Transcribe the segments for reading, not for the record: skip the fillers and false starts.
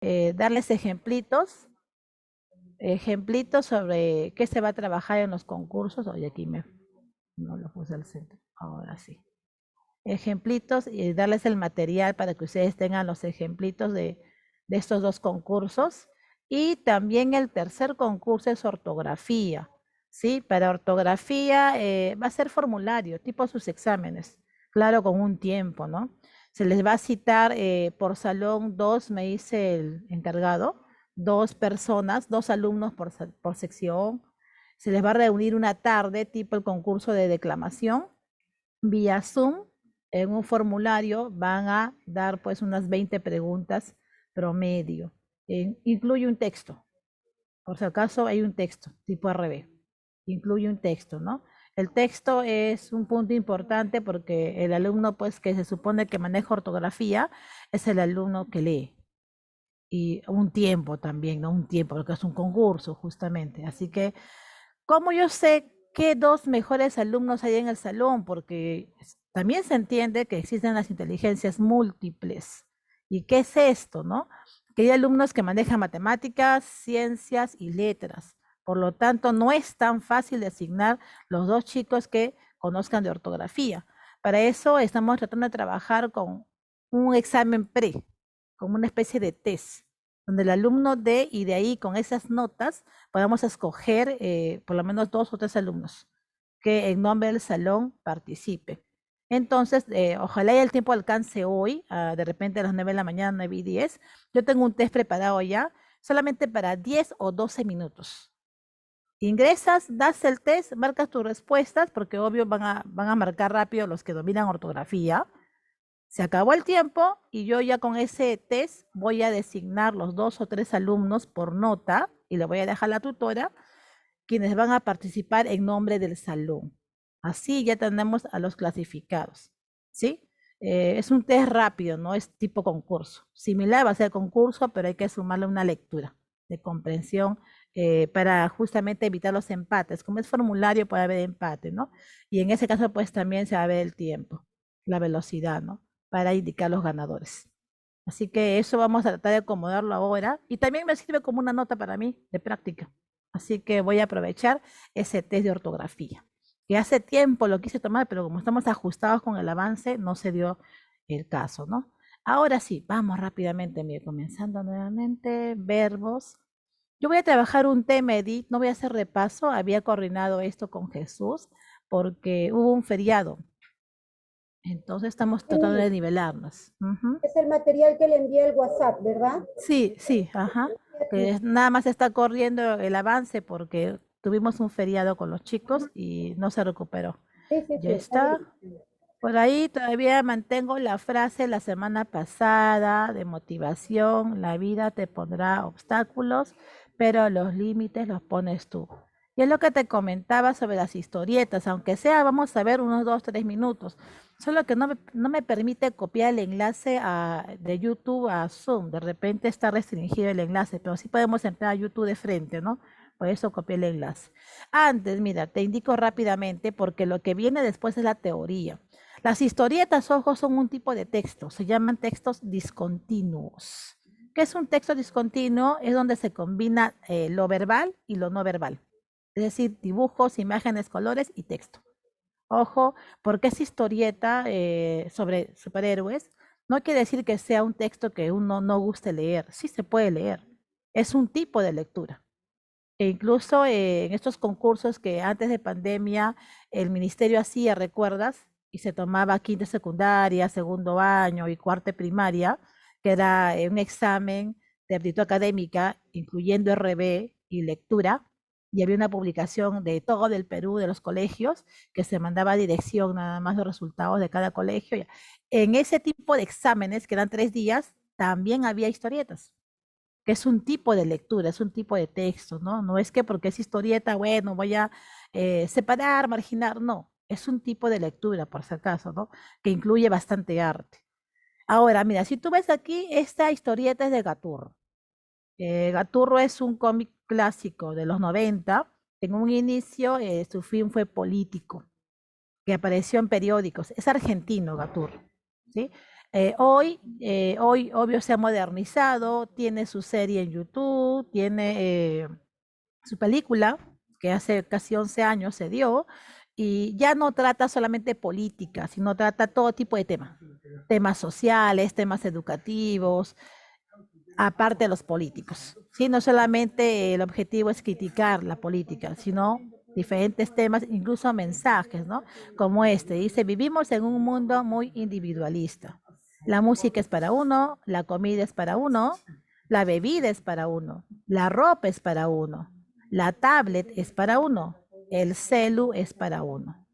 darles ejemplitos sobre qué se va a trabajar en los concursos. Oye, aquí no lo puse al centro, ahora sí. Ejemplitos y darles el material para que ustedes tengan los ejemplitos de estos dos concursos. Y también el tercer concurso es ortografía, ¿sí? Para ortografía va a ser formulario, tipo sus exámenes, claro, con un tiempo, ¿no? Se les va a citar por salón dos, me dice el encargado, dos personas, dos alumnos por sección. Se les va a reunir una tarde, tipo el concurso de declamación, vía Zoom. En un formulario van a dar pues unas 20 preguntas promedio. Incluye un texto, por si acaso hay un texto tipo RB, incluye un texto, ¿no? El texto es un punto importante porque el alumno pues que se supone que maneja ortografía es el alumno que lee. Y un tiempo también, ¿no? Un tiempo, porque es un concurso justamente. Así que, ¿cómo yo sé qué dos mejores alumnos hay en el salón? Porque también se entiende que existen las inteligencias múltiples. ¿Y qué es esto, no? Que hay alumnos que manejan matemáticas, ciencias y letras. Por lo tanto, no es tan fácil de asignar los dos chicos que conozcan de ortografía. Para eso estamos tratando de trabajar con un examen pre, como una especie de test, donde el alumno dé y de ahí con esas notas podamos escoger por lo menos dos o tres alumnos que en nombre del salón participe. Entonces, ojalá y el tiempo alcance hoy, de repente a las 9 de la mañana, 9:10. Yo tengo un test preparado ya, solamente para 10 o 12 minutos. Ingresas, das el test, marcas tus respuestas, porque obvio van a marcar rápido los que dominan ortografía. Se acabó el tiempo y yo ya con ese test voy a designar los dos o tres alumnos por nota y le voy a dejar a la tutora quienes van a participar en nombre del salón. Así ya tenemos a los clasificados, ¿sí? Es un test rápido, no es tipo concurso. Similar va a ser concurso, pero hay que sumarle una lectura de comprensión para justamente evitar los empates. Como es formulario, puede haber empate, ¿no? Y en ese caso, pues también se va a ver el tiempo, la velocidad, ¿no? Para indicar los ganadores. Así que eso vamos a tratar de acomodarlo ahora. Y también me sirve como una nota para mí de práctica. Así que voy a aprovechar ese test de ortografía, que hace tiempo lo quise tomar, pero como estamos ajustados con el avance, no se dio el caso, ¿no? Ahora sí, vamos rápidamente, mire, comenzando nuevamente, verbos. Yo voy a trabajar un tema, Edith, no voy a hacer repaso, había coordinado esto con Jesús porque hubo un feriado, entonces estamos tratando de Sí, nivelarnos. Ujú. es el material que le envié al WhatsApp, ¿verdad? Sí, sí, ajá. Que nada más está corriendo el avance porque tuvimos un feriado con los chicos y no se recuperó. Sí, sí, Ya sí, está bien. está. Por ahí todavía mantengo la frase la semana pasada de motivación, la vida te pondrá obstáculos, pero los límites los pones tú. Y es lo que te comentaba sobre las historietas, aunque sea, vamos a ver unos 2, 3 minutos. Solo que no me permite copiar el enlace de YouTube a Zoom. De repente está restringido el enlace, pero sí podemos entrar a YouTube de frente, ¿no? Por eso copié el enlace. Antes, mira, te indico rápidamente porque lo que viene después es la teoría. Las historietas, ojo, son un tipo de texto, se llaman textos discontinuos. ¿Qué es un texto discontinuo? Es donde se combina lo verbal y lo no verbal. Es decir, dibujos, imágenes, colores y texto. Ojo, porque es historieta sobre superhéroes, no quiere decir que sea un texto que uno no guste leer. Sí se puede leer. Es un tipo de lectura. E incluso en estos concursos que antes de pandemia el ministerio hacía, ¿recuerdas? Y se tomaba quinta secundaria, segundo año y cuarta primaria, que era un examen de aptitud académica, incluyendo RB y lectura, y había una publicación de todo el Perú, de los colegios, que se mandaba a dirección nada más los resultados de cada colegio. En ese tipo de exámenes, que eran 3 días, también había historietas que es un tipo de lectura, es un tipo de texto, ¿no? No es que porque es historieta, bueno, voy a separar, marginar, no, es un tipo de lectura, por si acaso, ¿no? Que incluye bastante arte. Ahora, mira, si tú ves aquí, esta historieta es de Gaturro. Gaturro es un cómic clásico de los 90. En un inicio, su fin fue político, que apareció en periódicos. Es argentino, Gaturro, ¿sí? Hoy, obvio, se ha modernizado, tiene su serie en YouTube, tiene su película, que hace casi 11 años se dio, y ya no trata solamente política, sino trata todo tipo de temas, temas sociales, temas educativos, aparte de los políticos. ¿Sí? No solamente el objetivo es criticar la política, sino diferentes temas, incluso mensajes, ¿no? Como este, dice, vivimos en un mundo muy individualista. La música es para uno, la comida es para uno, la bebida es para uno, la ropa es para uno, la tablet es para uno, el celu es para uno.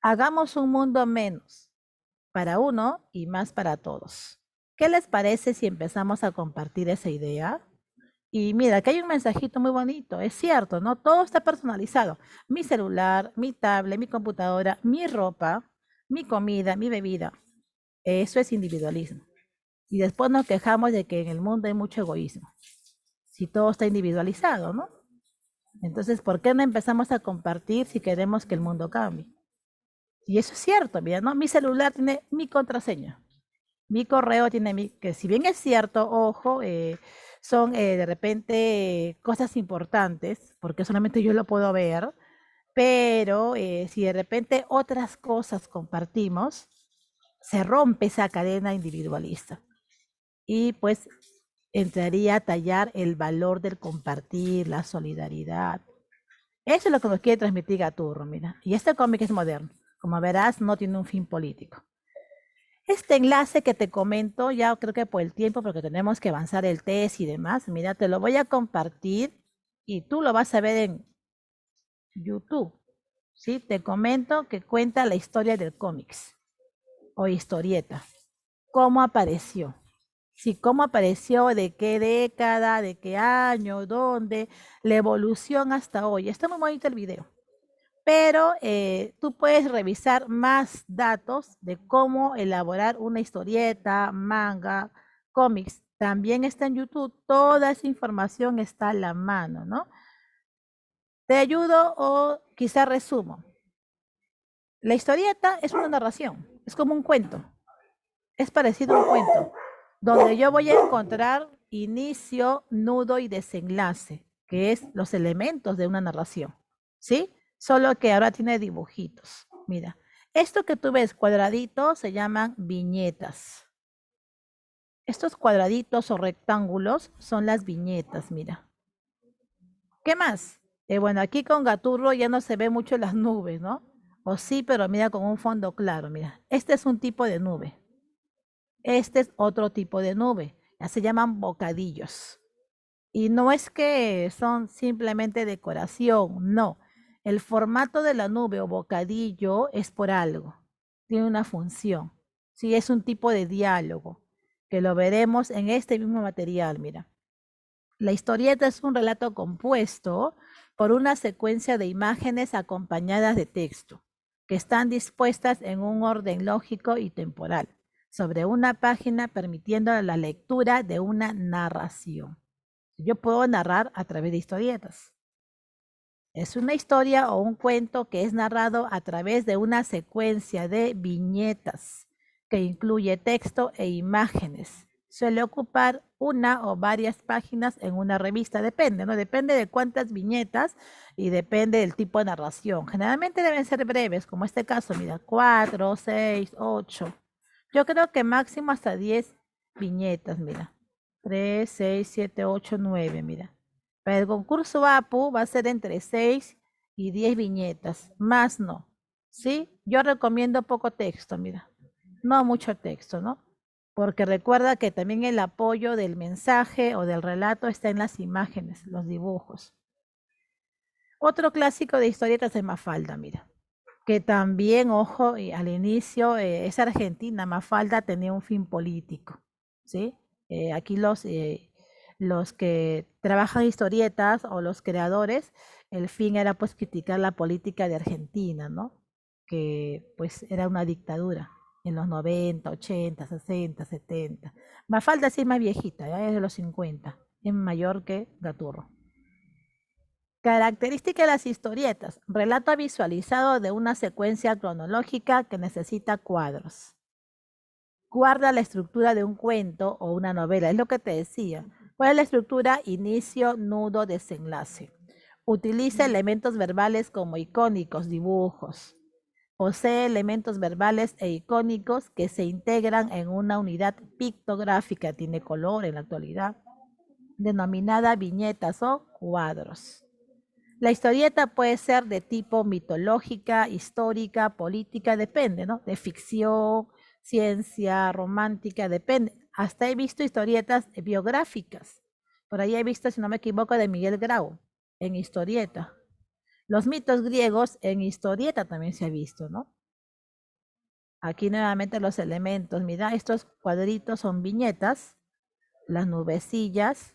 Hagamos un mundo menos para uno y más para todos. ¿Qué les parece si empezamos a compartir esa idea? Y mira, aquí hay un mensajito muy bonito, es cierto, ¿no? Todo está personalizado. Mi celular, mi tablet, mi computadora, mi ropa, mi comida, mi bebida. Eso es individualismo. Y después nos quejamos de que en el mundo hay mucho egoísmo. Si todo está individualizado, ¿no? Entonces, ¿por qué no empezamos a compartir si queremos que el mundo cambie? Y eso es cierto, mira, ¿no? Mi celular tiene mi contraseña. Mi correo tiene mi, que si bien es cierto, ojo, son de repente cosas importantes, porque solamente yo lo puedo ver, pero si de repente otras cosas compartimos, se rompe esa cadena individualista y pues entraría a tallar el valor del compartir, la solidaridad. Eso es lo que nos quiere transmitir Gaturro, mira. Y este cómic es moderno. Como verás, no tiene un fin político. Este enlace que te comento, ya creo que por el tiempo, porque tenemos que avanzar el test y demás, mira, te lo voy a compartir y tú lo vas a ver en YouTube. ¿Sí? Te comento que cuenta la historia del cómics o historieta. ¿Cómo apareció? Sí, cómo apareció, de qué década, de qué año, dónde, la evolución hasta hoy. Está muy bonito el video. Pero tú puedes revisar más datos de cómo elaborar una historieta, manga, cómics. También está en YouTube, toda esa información está a la mano, ¿no? Te ayudo o quizá resumo. La historieta es una narración, es como un cuento, es parecido a un cuento, donde yo voy a encontrar inicio, nudo y desenlace, que es los elementos de una narración, ¿sí? Solo que ahora tiene dibujitos. Mira, esto que tú ves cuadraditos se llaman viñetas. Estos cuadraditos o rectángulos son las viñetas, mira. ¿Qué más? Bueno, aquí con Gaturro ya no se ve mucho las nubes, ¿no? O sí, pero mira con un fondo claro, mira. Este es un tipo de nube. Este es otro tipo de nube. Ya se llaman bocadillos. Y no es que son simplemente decoración, no. El formato de la nube o bocadillo es por algo. Tiene una función. Sí, es un tipo de diálogo que lo veremos en este mismo material, mira. La historieta es un relato compuesto por una secuencia de imágenes acompañadas de texto, que están dispuestas en un orden lógico y temporal, sobre una página permitiendo la lectura de una narración. Yo puedo narrar a través de historietas. Es una historia o un cuento que es narrado a través de una secuencia de viñetas que incluye texto e imágenes. Suele ocupar una o varias páginas en una revista, depende, ¿no? Depende de cuántas viñetas y depende del tipo de narración. Generalmente deben ser breves, como este caso, mira, 4, 6, 8. Yo creo que máximo hasta 10 viñetas, mira. 3, 6, 7, 8, 9, mira. Para el concurso APU va a ser entre 6 y 10 viñetas, más no. ¿Sí? Yo recomiendo poco texto, mira. No mucho texto, ¿no? Porque recuerda que también el apoyo del mensaje o del relato está en las imágenes, los dibujos. Otro clásico de historietas es Mafalda, mira. Que también, ojo, al inicio es argentina, Mafalda tenía un fin político, ¿sí? Aquí los que trabajan historietas o los creadores, el fin era pues criticar la política de Argentina, ¿no? Que pues era una dictadura en los 90, 80, 60, 70. Mafalda sí es más viejita, ya es de los 50, es mayor que Gaturro. Característica de las historietas. Relato visualizado de una secuencia cronológica que necesita cuadros. guarda la estructura de un cuento o una novela, es lo que te decía. ¿Cuál es la estructura? Inicio, nudo, desenlace. Utiliza elementos verbales como icónicos, dibujos. Posee elementos verbales e icónicos que se integran en una unidad pictográfica, tiene color en la actualidad, denominada viñetas o cuadros. La historieta puede ser de tipo mitológica, histórica, política, depende, ¿no? De ficción, ciencia, romántica, depende. Hasta he visto historietas biográficas. Por ahí he visto, si no me equivoco, de Miguel Grau, en historieta. Los mitos griegos en historieta también se ha visto, ¿no? Aquí nuevamente los elementos. Mira, estos cuadritos son viñetas, las nubecillas,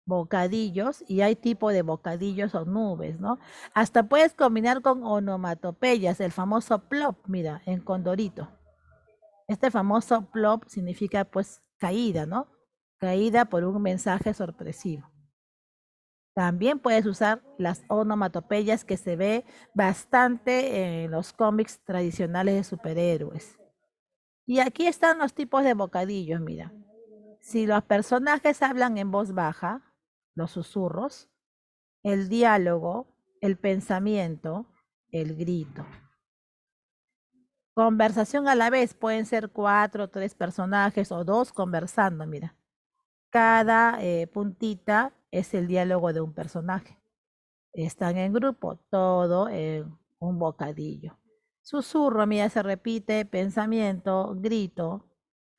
bocadillos, y hay tipo de bocadillos o nubes, ¿no? Hasta puedes combinar con onomatopeyas, el famoso plop, mira, en Condorito. Este famoso plop significa pues caída, ¿no? Caída por un mensaje sorpresivo. También puedes usar las onomatopeyas que se ve bastante en los cómics tradicionales de superhéroes. Y aquí están los tipos de bocadillos, mira. Si los personajes hablan en voz baja, los susurros, el diálogo, el pensamiento, el grito. Conversación a la vez, pueden ser 4 o 3 personajes o 2 conversando, mira. Cada puntita es el diálogo de un personaje. Están en grupo, todo en un bocadillo. Susurro, mira, se repite, pensamiento, grito,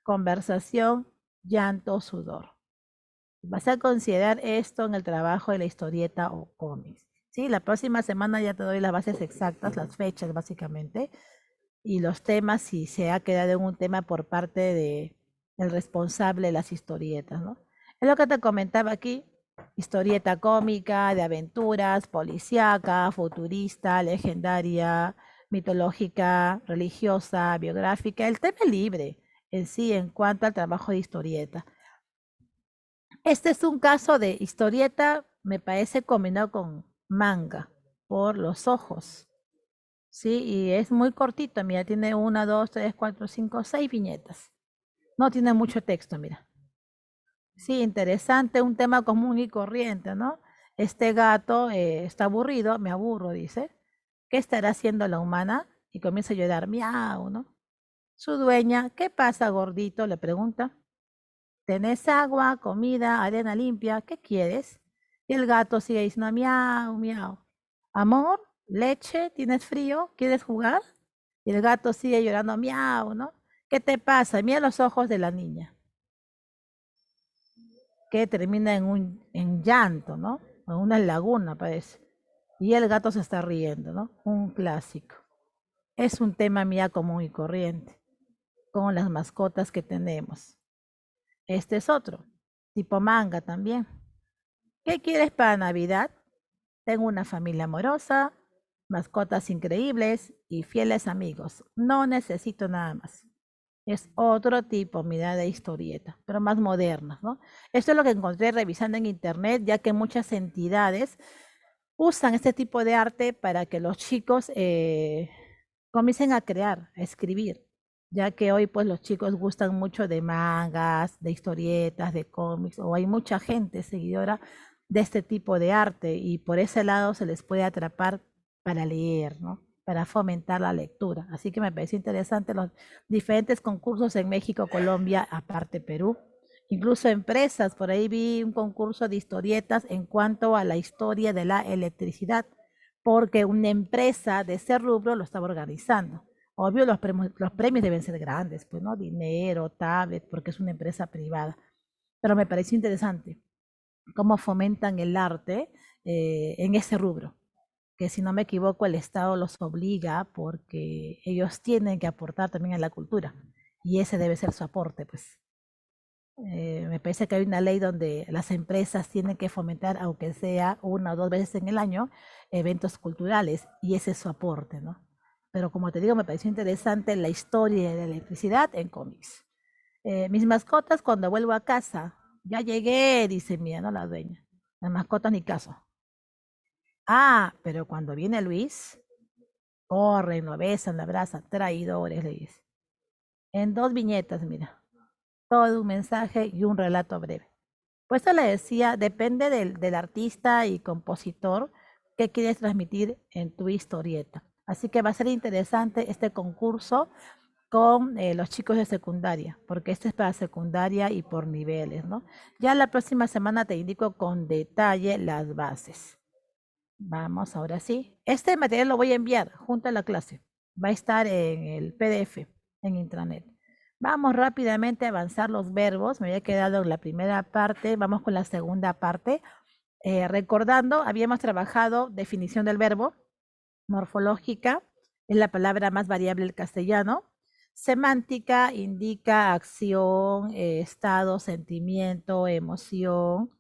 conversación, llanto, sudor. Vas a considerar esto en el trabajo de la historieta o cómics. Sí, la próxima semana ya te doy las bases exactas, las fechas básicamente, y los temas si se ha quedado en un tema por parte de el responsable de las historietas, ¿no? Es lo que te comentaba aquí, historieta cómica, de aventuras, policíaca, futurista, legendaria, mitológica, religiosa, biográfica, el tema es libre en sí en cuanto al trabajo de historieta. Este es un caso de historieta, me parece combinado con manga, por los ojos, ¿sí? Y es muy cortito, mira, tiene 1, 2, 3, 4, 5, 6 viñetas. No tiene mucho texto, mira. Sí, interesante, un tema común y corriente, ¿no? Este gato está aburrido, me aburro, dice. ¿Qué estará haciendo la humana? Y comienza a llorar, miau, ¿no? Su dueña, ¿qué pasa, gordito? Le pregunta. ¿Tenés agua, comida, arena limpia? ¿Qué quieres? Y el gato sigue diciendo miau, miau. Amor, leche, ¿tienes frío? ¿Quieres jugar? Y el gato sigue llorando miau, ¿no? ¿Qué te pasa? Mira los ojos de la niña, que termina en llanto, ¿no? En una laguna parece. Y el gato se está riendo, ¿no? Un clásico. Es un tema mía común y corriente, con las mascotas que tenemos. Este es otro, tipo manga también. ¿Qué quieres para Navidad? Tengo una familia amorosa, mascotas increíbles y fieles amigos. No necesito nada más. Es otro tipo, mira, de historieta, pero más modernas, ¿no? Esto es lo que encontré revisando en internet, ya que muchas entidades usan este tipo de arte para que los chicos comiencen a crear, a escribir, ya que hoy pues los chicos gustan mucho de mangas, de historietas, de cómics, o hay mucha gente seguidora de este tipo de arte y por ese lado se les puede atrapar para leer, ¿no? Para fomentar la lectura. Así que me parece interesante los diferentes concursos en México, Colombia, aparte Perú. Incluso empresas, por ahí vi un concurso de historietas en cuanto a la historia de la electricidad, porque una empresa de ese rubro lo estaba organizando. Obvio, los premios deben ser grandes, pues, ¿no? Dinero, tablet, porque es una empresa privada. Pero me pareció interesante cómo fomentan el arte en ese rubro, que si no me equivoco el Estado los obliga porque ellos tienen que aportar también a la cultura y ese debe ser su aporte, pues. Me parece que hay una ley donde las empresas tienen que fomentar, aunque sea 1 o 2 veces en el año, eventos culturales y ese es su aporte, ¿no? Pero como te digo, me pareció interesante la historia de la electricidad en cómics. Mis mascotas cuando vuelvo a casa, ya llegué, dice mía, ¿no? La dueña. Las mascotas ni caso. Ah, pero cuando viene Luis, corren, lo besan, la abrazan, traidores, le dice. En 2 viñetas, mira. todo un mensaje y un relato breve. Por eso le decía, depende del artista y compositor que quieres transmitir en tu historieta. Así que va a ser interesante este concurso con los chicos de secundaria, porque este es para secundaria y por niveles, ¿no? Ya la próxima semana te indico con detalle las bases. Vamos, ahora sí. Este material lo voy a enviar junto a la clase. Va a estar en el PDF, en intranet. Vamos rápidamente a avanzar los verbos. Me había quedado en la primera parte. Vamos con la segunda parte. Recordando, habíamos trabajado definición del verbo, morfológica, es la palabra más variable del castellano. Semántica indica acción, estado, sentimiento, emoción,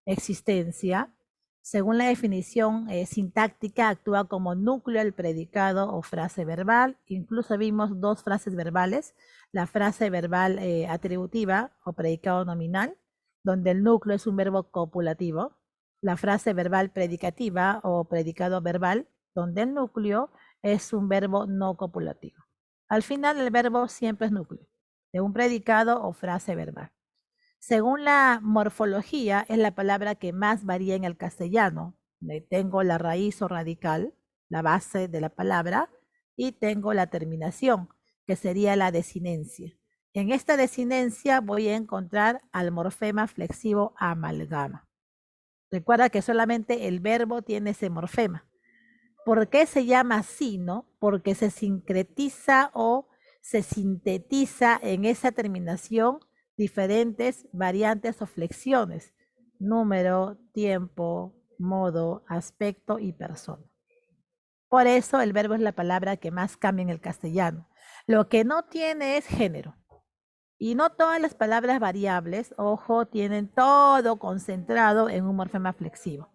existencia. Según la definición sintáctica, actúa como núcleo del predicado o frase verbal. Incluso vimos dos frases verbales, la frase verbal atributiva o predicado nominal, donde el núcleo es un verbo copulativo, la frase verbal predicativa o predicado verbal, donde el núcleo es un verbo no copulativo. Al final el verbo siempre es núcleo de un predicado o frase verbal. Según la morfología, es la palabra que más varía en el castellano. Tengo la raíz o radical, la base de la palabra, y tengo la terminación, que sería la desinencia. En esta desinencia voy a encontrar al morfema flexivo amalgama. Recuerda que solamente el verbo tiene ese morfema. ¿Por qué se llama así, no? Porque se sincretiza o se sintetiza en esa terminación diferentes variantes o flexiones, número, tiempo, modo, aspecto y persona. Por eso el verbo es la palabra que más cambia en el castellano. Lo que no tiene es género. Y no todas las palabras variables, ojo, tienen todo concentrado en un morfema flexivo.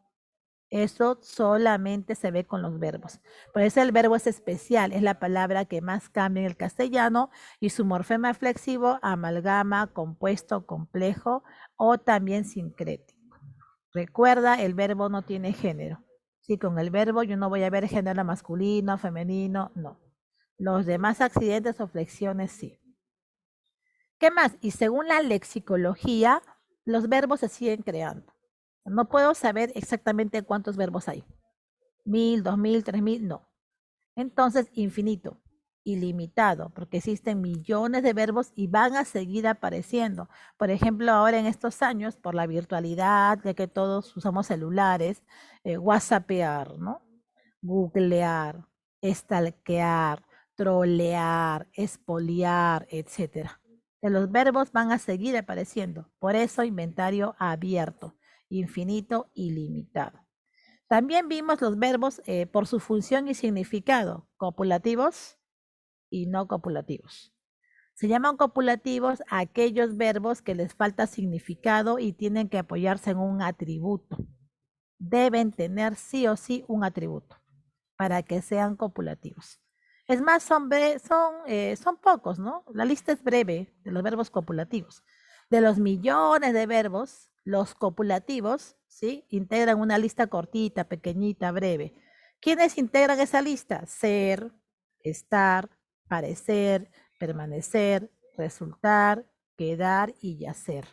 Eso solamente se ve con los verbos. Por eso el verbo es especial, es la palabra que más cambia en el castellano y su morfema flexivo, amalgama, compuesto, complejo o también sincrético. Recuerda, el verbo no tiene género. Sí, con el verbo yo no voy a ver género masculino, femenino, no. Los demás accidentes o flexiones sí. ¿Qué más? Y según la lexicología, los verbos se siguen creando. No puedo saber exactamente cuántos verbos hay. 1000, 2000, 3000, no. Entonces, infinito, ilimitado, porque existen millones de verbos y van a seguir apareciendo. Por ejemplo, ahora en estos años, por la virtualidad, ya que todos usamos celulares, whatsappear, ¿no? Googlear, stalkear, trolear, espoliar, etcétera. Los verbos van a seguir apareciendo. Por eso, inventario abierto, infinito, ilimitado. También vimos los verbos por su función y significado, copulativos y no copulativos. Se llaman copulativos a aquellos verbos que les falta significado y tienen que apoyarse en un atributo. Deben tener sí o sí un atributo para que sean copulativos. Es más, son pocos, ¿no? La lista es breve de los verbos copulativos. De los millones de verbos, los copulativos, ¿sí? Integran una lista cortita, pequeñita, breve. ¿Quiénes integran esa lista? Ser, estar, parecer, permanecer, resultar, quedar y yacer.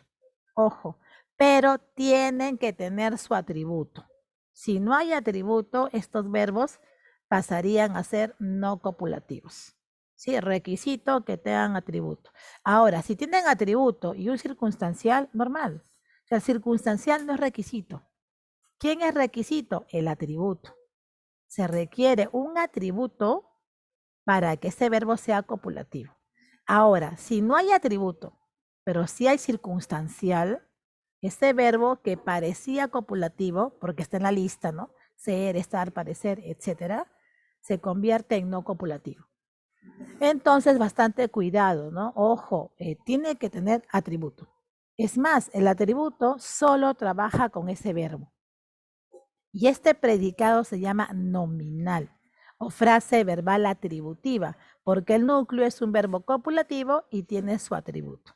Ojo, pero tienen que tener su atributo. Si no hay atributo, estos verbos pasarían a ser no copulativos. Sí, requisito que tengan atributo. Ahora, si tienen atributo y un circunstancial, normal. O sea, el circunstancial no es requisito. ¿Quién es requisito? El atributo. Se requiere un atributo para que ese verbo sea copulativo. Ahora, si no hay atributo, pero sí hay circunstancial, ese verbo que parecía copulativo, porque está en la lista, ¿no? Ser, estar, parecer, etcétera, se convierte en no copulativo. Entonces, bastante cuidado, ¿no? Ojo, tiene que tener atributo. Es más, el atributo solo trabaja con ese verbo. Y este predicado se llama nominal o frase verbal atributiva, porque el núcleo es un verbo copulativo y tiene su atributo.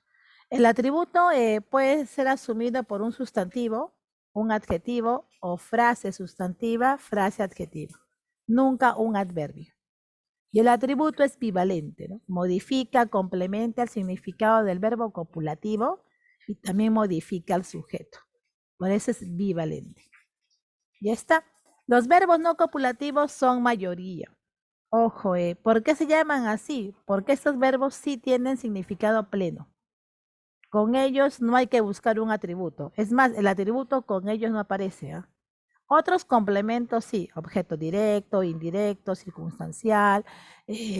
El atributo puede ser asumido por un sustantivo, un adjetivo o frase sustantiva, frase adjetiva. Nunca un adverbio. Y el atributo es bivalente, ¿no? Modifica, complementa el significado del verbo copulativo y también modifica al sujeto. Por eso es bivalente. Ya está. Los verbos no copulativos son mayoría. Ojo, ¿por qué se llaman así? Porque estos verbos sí tienen significado pleno. Con ellos no hay que buscar un atributo. Es más, el atributo con ellos no aparece. ¿Ah? Otros complementos sí, objeto directo, indirecto, circunstancial,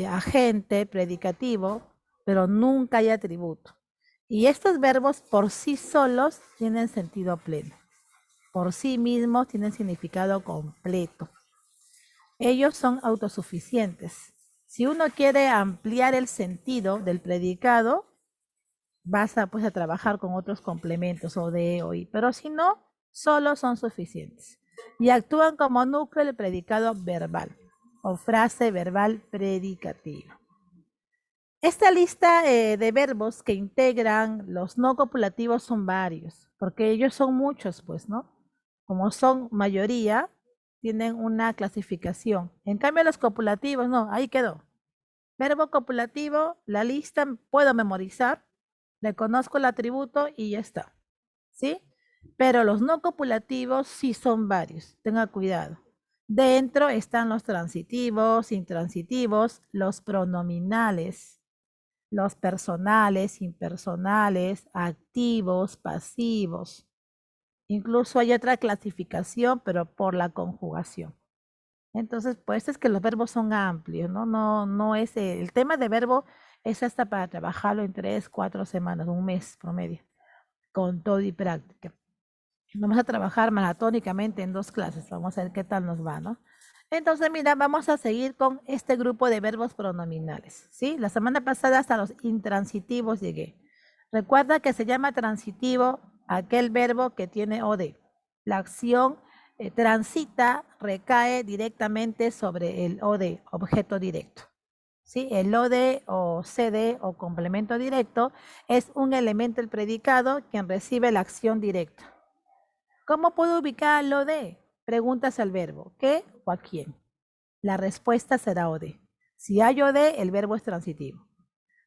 agente, predicativo, pero nunca hay atributo. Y estos verbos por sí solos tienen sentido pleno. Por sí mismos tienen significado completo. Ellos son autosuficientes. Si uno quiere ampliar el sentido del predicado, vas a, pues, a trabajar con otros complementos o de, o y, pero si no, solo son suficientes. Y actúan como núcleo del predicado verbal o frase verbal predicativa. Esta lista de verbos que integran los no copulativos son varios, porque ellos son muchos, pues, ¿no? Como son mayoría, tienen una clasificación. En cambio, los copulativos, no, ahí quedó. Verbo copulativo, la lista puedo memorizar, le conozco el atributo y ya está. ¿Sí? Pero los no copulativos sí son varios, tenga cuidado. Dentro están los transitivos, intransitivos, los pronominales, los personales, impersonales, activos, pasivos. Incluso hay otra clasificación, pero por la conjugación. Entonces, pues es que los verbos son amplios, ¿no? No es el tema de verbo es hasta para trabajarlo en 3, 4 semanas, un mes promedio, con todo y práctica. Vamos a trabajar maratónicamente en 2 clases, vamos a ver qué tal nos va, ¿no? Entonces, mira, vamos a seguir con este grupo de verbos pronominales, ¿sí? La semana pasada hasta los intransitivos llegué. Recuerda que se llama transitivo aquel verbo que tiene OD. La acción transita, recae directamente sobre el OD, objeto directo. ¿Sí? El OD o CD o complemento directo es un elemento del predicado quien recibe la acción directa. ¿Cómo puedo ubicar el OD? Preguntas al verbo, ¿qué o a quién? La respuesta será OD. Si hay OD, el verbo es transitivo.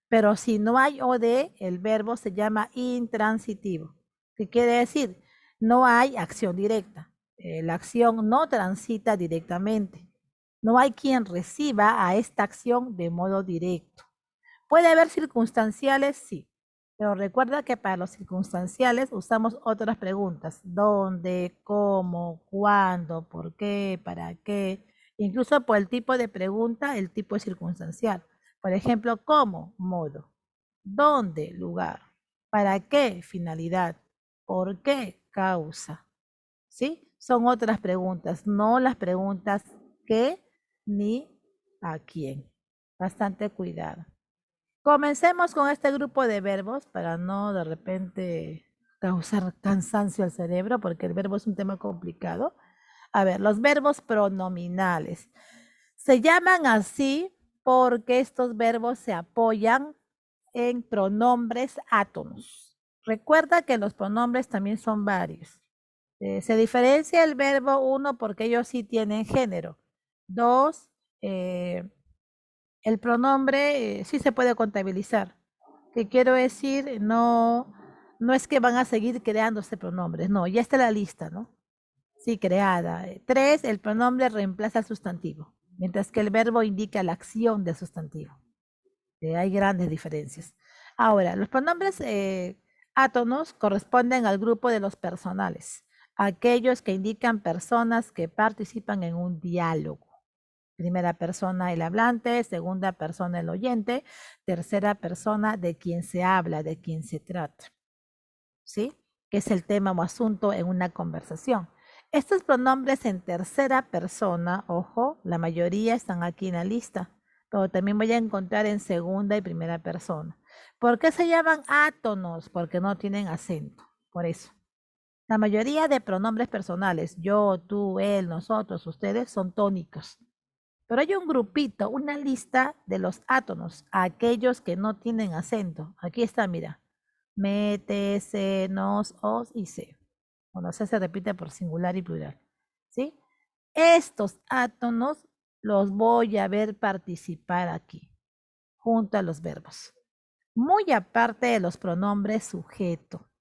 Pero si no hay OD, el verbo se llama intransitivo. ¿Qué quiere decir? No hay acción directa. La acción no transita directamente. No hay quien reciba a esta acción de modo directo. ¿Puede haber circunstanciales? Sí. Pero recuerda que para los circunstanciales usamos otras preguntas. ¿Dónde? ¿Cómo? ¿Cuándo? ¿Por qué? ¿Para qué? Incluso por el tipo de pregunta, el tipo es circunstancial. Por ejemplo, ¿cómo? Modo. ¿Dónde? Lugar. ¿Para qué? Finalidad. ¿Por qué? Causa. ¿Sí? Son otras preguntas, no las preguntas qué ni a quién. Bastante cuidado. Comencemos con este grupo de verbos para no de repente causar cansancio al cerebro, porque el verbo es un tema complicado. A ver, los verbos pronominales. Se llaman así porque estos verbos se apoyan en pronombres átonos. Recuerda que los pronombres también son varios. Se diferencia el verbo uno porque ellos sí tienen género. Dos, el pronombre sí se puede contabilizar. ¿Qué quiero decir? No es que van a seguir creándose pronombres, no, ya está la lista, ¿no? Sí, creada. 3, el pronombre reemplaza al sustantivo, mientras que el verbo indica la acción del sustantivo. Hay grandes diferencias. Ahora, los pronombres átonos corresponden al grupo de los personales, aquellos que indican personas que participan en un diálogo. Primera persona el hablante, segunda persona el oyente, tercera persona de quien se habla, de quien se trata. ¿Sí? Que es el tema o asunto en una conversación. Estos pronombres en tercera persona, ojo, la mayoría están aquí en la lista, pero también voy a encontrar en segunda y primera persona. ¿Por qué se llaman átonos? Porque no tienen acento, por eso. La mayoría de pronombres personales, yo, tú, él, nosotros, ustedes, son tónicos. Pero hay un grupito, una lista de los átonos, aquellos que no tienen acento. Aquí está, mira. Me, te, se, nos, os y se. Bueno, se repite por singular y plural. ¿Sí? Estos átonos los voy a ver participar aquí, junto a los verbos. Muy aparte de los pronombres sujeto.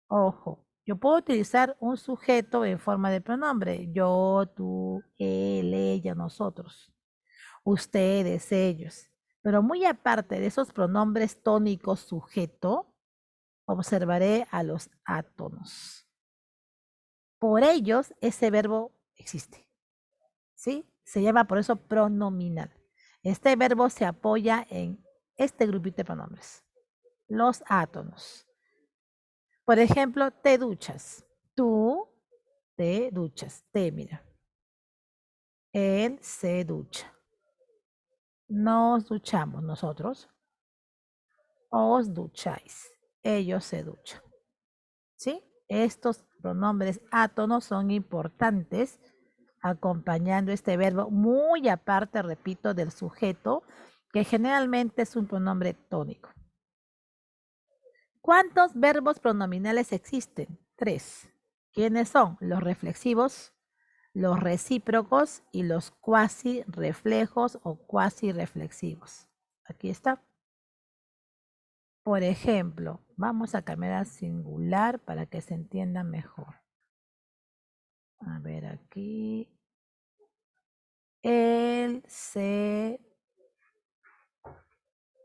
Ojo, yo puedo utilizar un sujeto en forma de pronombre. Yo, tú, él, ella, nosotros. Ustedes, ellos. Pero muy aparte de esos pronombres tónicos sujeto, observaré a los átonos. Por ellos, ese verbo existe. ¿Sí? Se llama por eso pronominal. Este verbo se apoya en este grupito de pronombres. Los átonos. Por ejemplo, te duchas. Tú te duchas. Te, mira. Él se ducha. Nos duchamos nosotros. Os ducháis. Ellos se duchan. ¿Sí? Estos pronombres átonos son importantes acompañando este verbo muy aparte, repito, del sujeto, que generalmente es un pronombre tónico. ¿Cuántos verbos pronominales existen? 3. ¿Quiénes son? Los reflexivos, los recíprocos y los cuasi reflejos o cuasi reflexivos. Aquí está. Por ejemplo, vamos a cambiar a singular para que se entienda mejor. A ver aquí. Él se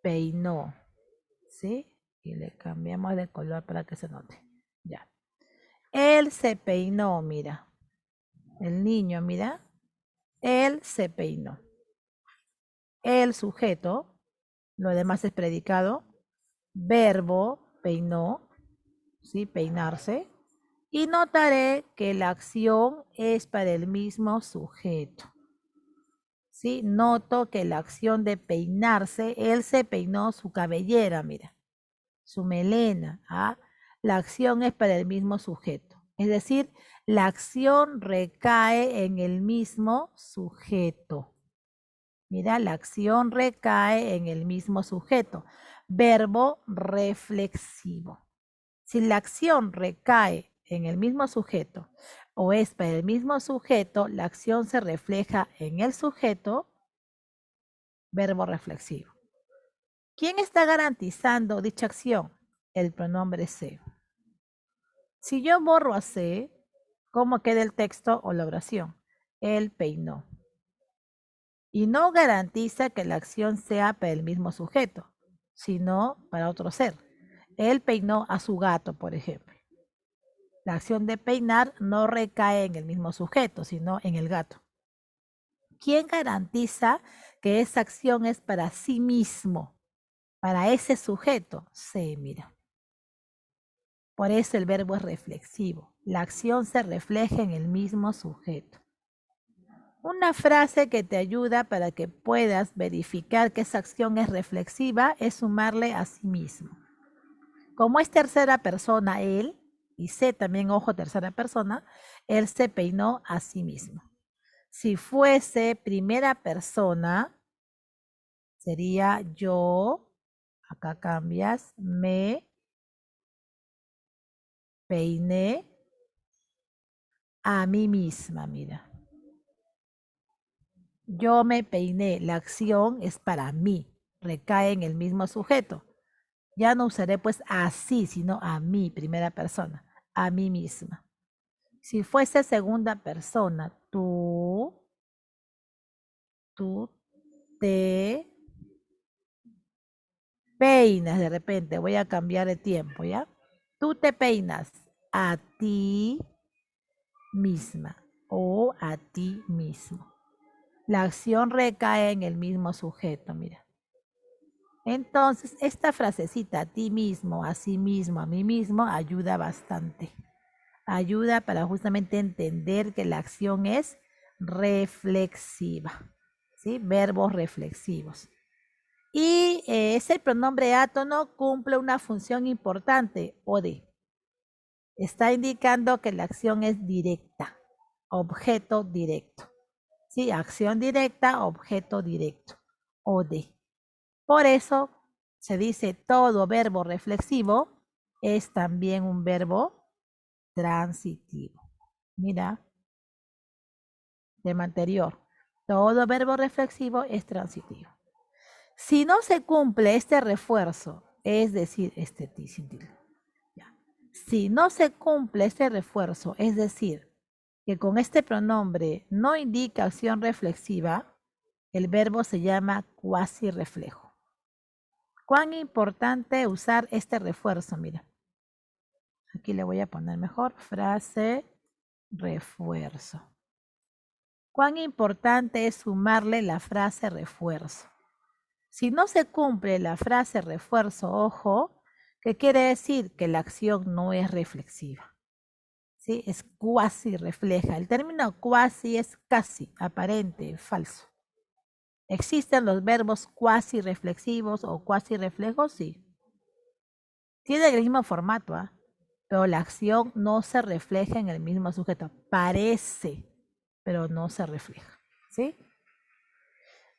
peinó, ¿sí? Y le cambiamos de color para que se note. Ya. Él se peinó, mira. El niño, mira. Él se peinó. El sujeto, lo demás es predicado. Verbo, peinó, ¿sí? Peinarse. Y notaré que la acción es para el mismo sujeto. ¿Sí? Noto que la acción de peinarse, él se peinó su cabellera, mira, su melena. ¿Ah? La acción es para el mismo sujeto. Es decir, la acción recae en el mismo sujeto. Mira, la acción recae en el mismo sujeto. Verbo reflexivo. Si la acción recae en el mismo sujeto o es para el mismo sujeto, la acción se refleja en el sujeto, verbo reflexivo. ¿Quién está garantizando dicha acción? El pronombre se. Si yo borro a se, ¿cómo queda el texto o la oración? Él peinó. Y no garantiza que la acción sea para el mismo sujeto, sino para otro ser. Él peinó a su gato, por ejemplo. La acción de peinar no recae en el mismo sujeto, sino en el gato. ¿Quién garantiza que esa acción es para sí mismo, para ese sujeto? Se, mira. Por eso el verbo es reflexivo. La acción se refleja en el mismo sujeto. Una frase que te ayuda para que puedas verificar que esa acción es reflexiva es sumarle a sí mismo. Como es tercera persona él, y sé también, ojo, tercera persona, él se peinó a sí mismo. Si fuese primera persona, sería yo, acá cambias, me peiné a mí misma, mira. Yo me peiné, la acción es para mí, recae en el mismo sujeto. Ya no usaré pues así, sino a mí, primera persona, a mí misma. Si fuese segunda persona, tú te peinas de repente, voy a cambiar de tiempo, ¿ya? Tú te peinas a ti misma o a ti mismo. La acción recae en el mismo sujeto, mira. Entonces, esta frasecita, a ti mismo, a sí mismo, a mí mismo, ayuda bastante. Ayuda para justamente entender que la acción es reflexiva, ¿sí? Verbos reflexivos. Y ese pronombre átono cumple una función importante, o de. Está indicando que la acción es directa, objeto directo. Sí, acción directa, objeto directo, o de. Por eso se dice todo verbo reflexivo es también un verbo transitivo. Mira, tema anterior. Todo verbo reflexivo es transitivo. Si no se cumple este refuerzo, es decir, sin tilde, ya. Si no se cumple este refuerzo, es decir, que con este pronombre no indica acción reflexiva, el verbo se llama cuasi reflejo. ¿Cuán importante usar este refuerzo? Mira, aquí le voy a poner mejor frase refuerzo. ¿Cuán importante es sumarle la frase refuerzo? Si no se cumple la frase refuerzo, ojo, ¿qué quiere decir? Que la acción no es reflexiva. ¿Sí? Es cuasi refleja. El término cuasi es casi, aparente, falso. ¿Existen los verbos cuasi reflexivos o cuasi reflejos? Sí. Tiene el mismo formato, ¿ah? Pero la acción no se refleja en el mismo sujeto. Parece, pero no se refleja. ¿Sí?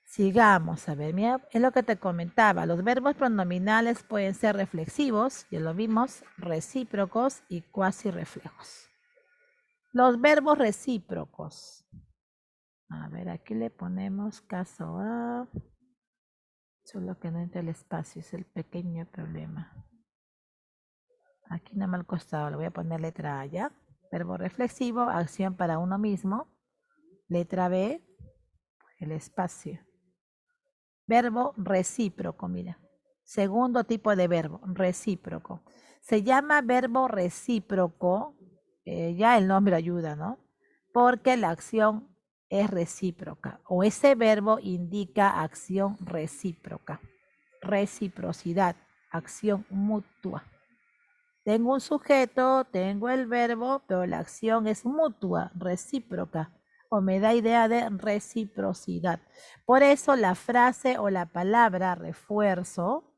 Sigamos, a ver, mira, es lo que te comentaba. Los verbos pronominales pueden ser reflexivos, ya lo vimos, recíprocos y cuasi reflejos. Los verbos recíprocos. A ver, aquí le ponemos caso A. Solo que no entra el espacio, es el pequeño problema. Aquí nada más al costado le voy a poner letra A, ¿ya? Verbo reflexivo, acción para uno mismo. Letra B, el espacio. Verbo recíproco, mira. Segundo tipo de verbo, recíproco. Se llama verbo recíproco, ya el nombre ayuda, ¿no? Porque la acción es recíproca o ese verbo indica acción recíproca. Reciprocidad, acción mutua. Tengo un sujeto, tengo el verbo, pero la acción es mutua, recíproca, o me da idea de reciprocidad. Por eso la frase o la palabra refuerzo,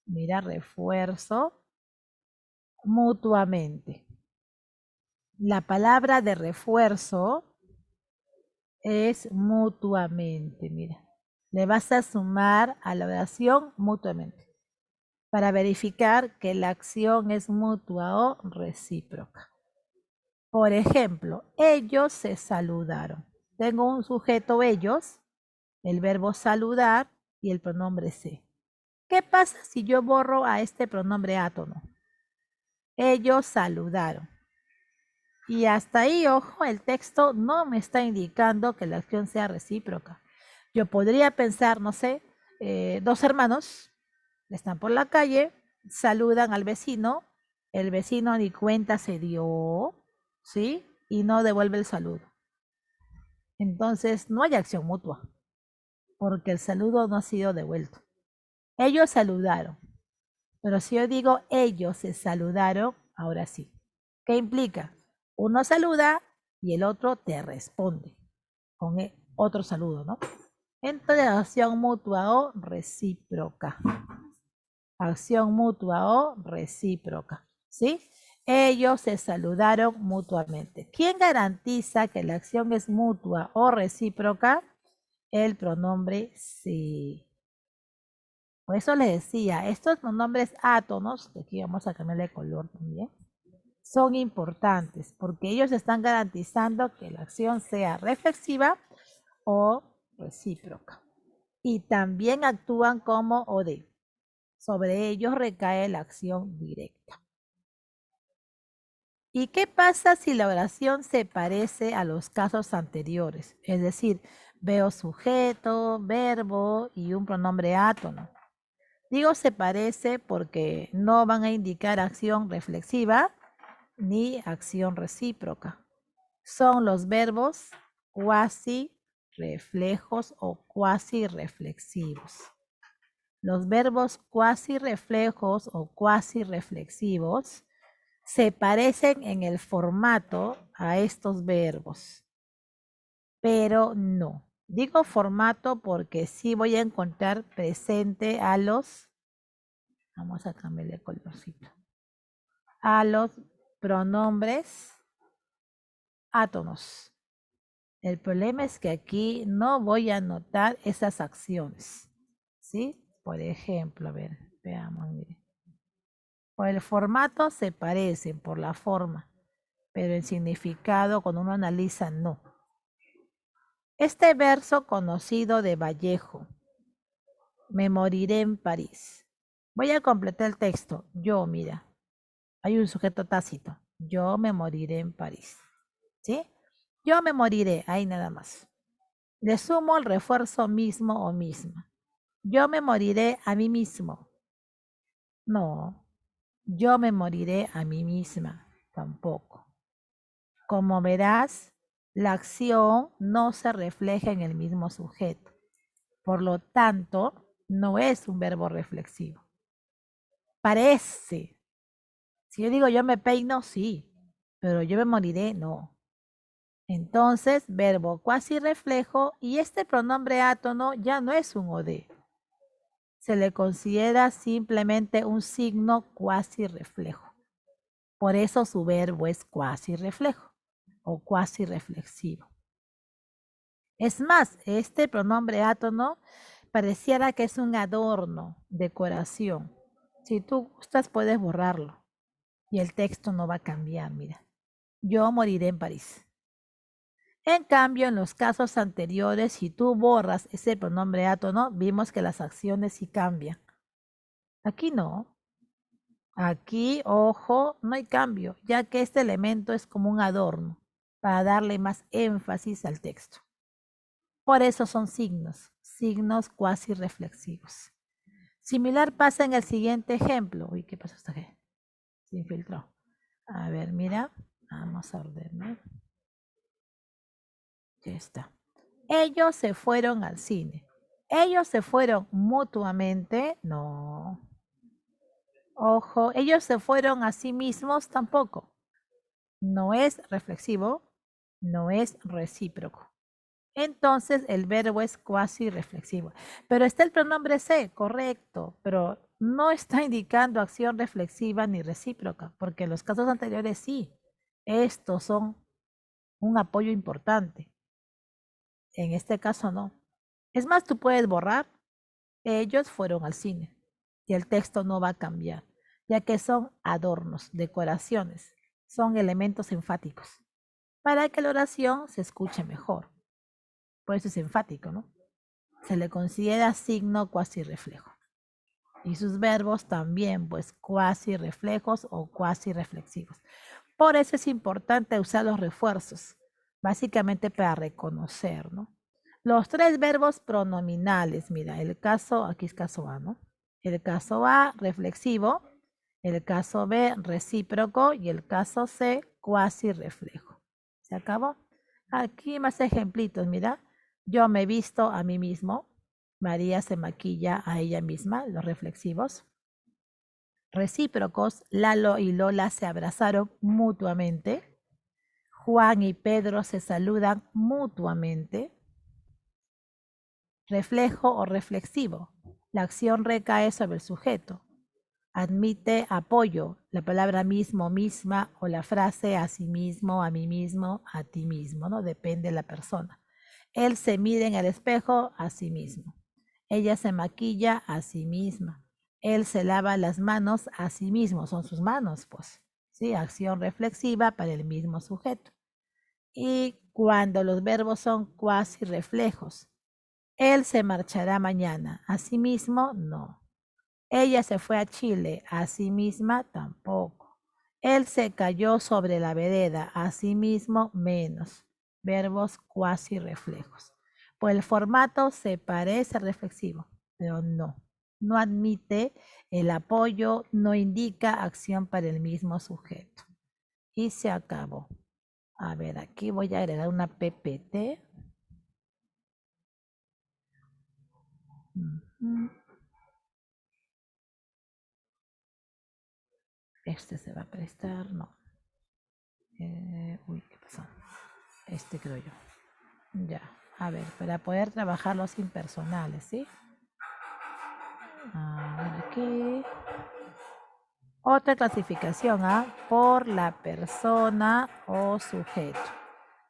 mira, refuerzo, mutuamente. La palabra de refuerzo es mutuamente, mira. Le vas a sumar a la oración mutuamente para verificar que la acción es mutua o recíproca. Por ejemplo, ellos se saludaron. Tengo un sujeto ellos, el verbo saludar y el pronombre se. ¿Qué pasa si yo borro a este pronombre átono? Ellos saludaron. Y hasta ahí, ojo, el texto no me está indicando que la acción sea recíproca. Yo podría pensar, no sé, dos hermanos están por la calle, saludan al vecino, el vecino ni cuenta se dio, ¿sí? Y no devuelve el saludo. Entonces no hay acción mutua, porque el saludo no ha sido devuelto. Ellos saludaron, pero si yo digo ellos se saludaron, ahora sí. ¿Qué implica? Uno saluda y el otro te responde con otro saludo, ¿no? Entonces, acción mutua o recíproca. Acción mutua o recíproca, ¿sí? Ellos se saludaron mutuamente. ¿Quién garantiza que la acción es mutua o recíproca? El pronombre sí. Por eso les decía, estos pronombres átonos, que aquí vamos a cambiarle de color también, son importantes porque ellos están garantizando que la acción sea reflexiva o recíproca. Y también actúan como OD. Sobre ellos recae la acción directa. ¿Y qué pasa si la oración se parece a los casos anteriores? Es decir, veo sujeto, verbo y un pronombre átono. Digo se parece porque no van a indicar acción reflexiva ni acción recíproca. Son los verbos cuasi reflejos o cuasi reflexivos. Los verbos cuasi reflejos o cuasi reflexivos se parecen en el formato a estos verbos, pero no. Digo formato porque sí voy a encontrar presente a los, vamos a cambiarle colorcito, a los pronombres átonos. El problema es que aquí no voy a anotar esas acciones, ¿sí? Por ejemplo, a ver, veamos, mire. Por el formato se parecen, por la forma, pero el significado cuando uno analiza no. Este verso conocido de Vallejo, me moriré en París. Voy a completar el texto. Yo, mira, hay un sujeto tácito. Yo me moriré en París. ¿Sí? Yo me moriré, ahí nada más. Le sumo el refuerzo mismo o misma. Yo me moriré a mí mismo. No, yo me moriré a mí misma. Tampoco. Como verás, la acción no se refleja en el mismo sujeto. Por lo tanto, no es un verbo reflexivo. Parece. Si yo digo yo me peino, sí, pero yo me moriré, no. Entonces, verbo cuasi reflejo y este pronombre átono ya no es un OD. Se le considera simplemente un signo cuasi reflejo. Por eso su verbo es cuasi reflejo o cuasi reflexivo. Es más, este pronombre átono pareciera que es un adorno, decoración. Si tú gustas, puedes borrarlo y el texto no va a cambiar, mira. Yo moriré en París. En cambio, en los casos anteriores, si tú borras ese pronombre átono, vimos que las acciones sí cambian. Aquí no. Aquí, ojo, no hay cambio, ya que este elemento es como un adorno para darle más énfasis al texto. Por eso son signos, signos cuasi reflexivos. Similar pasa en el siguiente ejemplo. Uy, ¿qué pasó esta gente? Se infiltró. A ver, mira, vamos a ordenar. Ya está. Ellos se fueron al cine. Ellos se fueron mutuamente, no. Ojo, ellos se fueron a sí mismos tampoco. No es reflexivo, no es recíproco. Entonces el verbo es cuasi reflexivo. Pero está el pronombre se, correcto, pero no está indicando acción reflexiva ni recíproca, porque en los casos anteriores sí. Estos son un apoyo importante. En este caso no. Es más, tú puedes borrar. Ellos fueron al cine y el texto no va a cambiar, ya que son adornos, decoraciones, son elementos enfáticos, para que la oración se escuche mejor. Por eso es enfático, ¿no? Se le considera signo cuasi reflejo. Y sus verbos también, pues cuasi reflejos o cuasi reflexivos. Por eso es importante usar los refuerzos, básicamente para reconocer, ¿no? Los tres verbos pronominales, mira, el caso, aquí es caso A, ¿no? El caso A, reflexivo, el caso B, recíproco y el caso C, cuasi reflejo. ¿Se acabó? Aquí más ejemplitos, mira. Yo me visto a mí mismo. María se maquilla a ella misma, los reflexivos. Recíprocos, Lalo y Lola se abrazaron mutuamente. Juan y Pedro se saludan mutuamente. Reflejo o reflexivo. La acción recae sobre el sujeto. Admite apoyo. La palabra mismo, misma o la frase a sí mismo, a mí mismo, a ti mismo, ¿no? Depende de la persona. Él se mide en el espejo a sí mismo. Ella se maquilla a sí misma. Él se lava las manos a sí mismo. Son sus manos, pues. ¿Sí? Acción reflexiva para el mismo sujeto. Y cuando los verbos son cuasi reflejos. Él se marchará mañana. Asimismo, no. Ella se fue a Chile. A sí misma, tampoco. Él se cayó sobre la vereda. Asimismo, menos. Verbos cuasi reflejos. Pues el formato se parece reflexivo, pero no. No admite el apoyo, no indica acción para el mismo sujeto. Y se acabó. A ver, aquí voy a agregar una PPT. Este se va a prestar, no. Uy, ¿qué pasó? Este creo yo. Ya, a ver, para poder trabajar los impersonales, ¿sí? A ver aquí. Otra clasificación, por la persona o sujeto.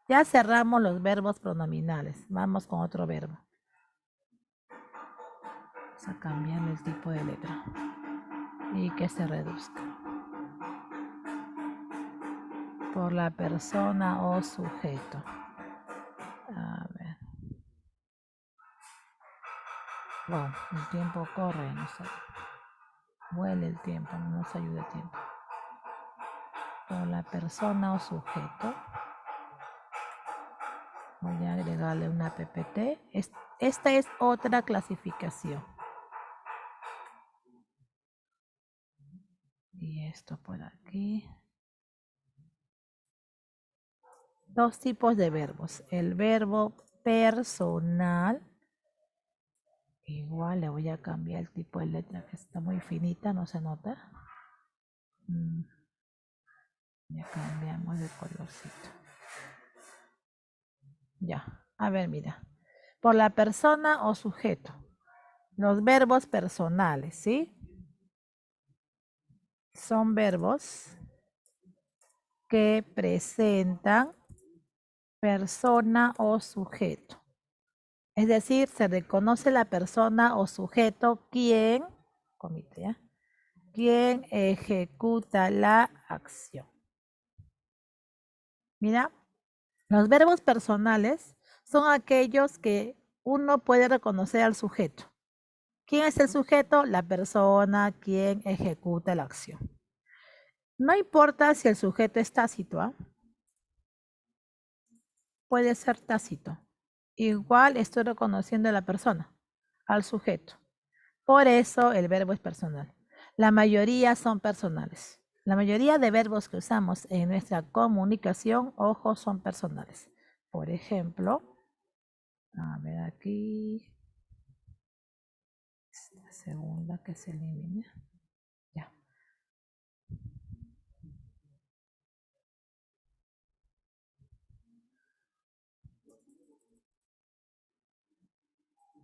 Ya cerramos los verbos pronominales. Vamos con otro verbo. Vamos a cambiarle el tipo de letra y que se reduzca. Por la persona o sujeto. A ver. Wow, el tiempo corre, vuela el tiempo, no nos ayuda el tiempo. Por la persona o sujeto. Voy a agregarle una PPT. Esta es otra clasificación. Y esto por aquí. Dos tipos de verbos. El verbo personal. Igual le voy a cambiar el tipo de letra que está muy finita, no se nota. Ya cambiamos de colorcito. Ya, a ver, mira. Por la persona o sujeto. Los verbos personales, ¿sí? Son verbos que presentan persona o sujeto. Es decir, se reconoce la persona o sujeto quien, comité, quien ejecuta la acción. Mira, los verbos personales son aquellos que uno puede reconocer al sujeto. ¿Quién es el sujeto? La persona quien ejecuta la acción. No importa si el sujeto es tácito, ¿ah? Puede ser tácito. Igual estoy reconociendo a la persona, al sujeto. Por eso el verbo es personal. La mayoría son personales. La mayoría de verbos que usamos en nuestra comunicación, ojo, son personales. Por ejemplo, a ver aquí, esta segunda que se elimina. Ya.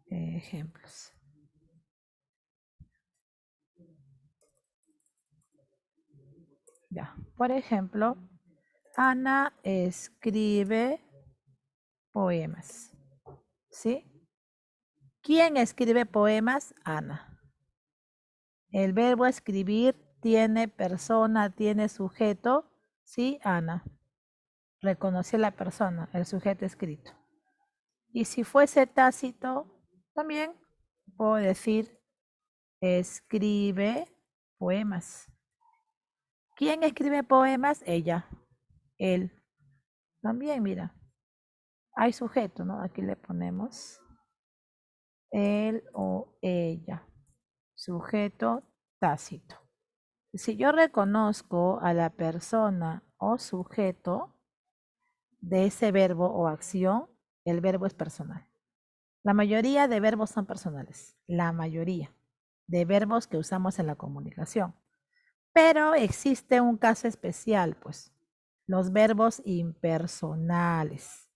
Ejemplos. Ya. Por ejemplo, Ana escribe poemas. ¿Sí? ¿Quién escribe poemas? Ana. El verbo escribir tiene persona, tiene sujeto. ¿Sí? Ana. Reconoció la persona, el sujeto escrito. Y si fuese tácito, también puedo decir escribe poemas. ¿Quién escribe poemas? Ella. Él. También, mira. Hay sujeto, ¿no? Aquí le ponemos él o ella. Sujeto tácito. Si yo reconozco a la persona o sujeto de ese verbo o acción, el verbo es personal. La mayoría de verbos son personales. La mayoría de verbos que usamos en la comunicación. Pero existe un caso especial, pues. Los verbos impersonales.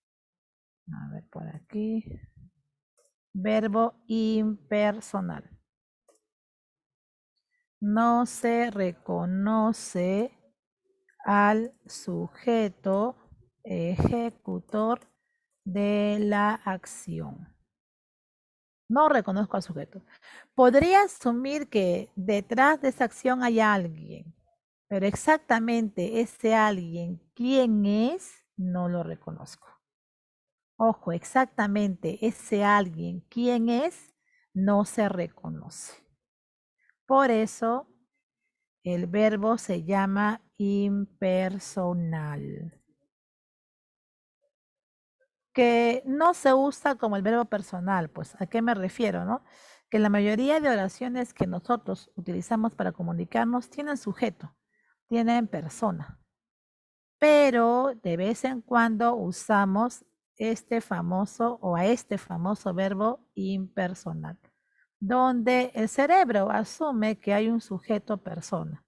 A ver por aquí. Verbo impersonal. No se reconoce al sujeto ejecutor de la acción. No reconozco al sujeto. Podría asumir que detrás de esa acción hay alguien, pero exactamente ese alguien, ¿quién es? No lo reconozco. Ojo, exactamente ese alguien, ¿quién es? No se reconoce. Por eso el verbo se llama impersonal, que no se usa como el verbo personal. Pues, ¿a qué me refiero, no? Que la mayoría de oraciones que nosotros utilizamos para comunicarnos tienen sujeto, tienen persona, pero de vez en cuando usamos este famoso o a este famoso verbo impersonal, donde el cerebro asume que hay un sujeto persona.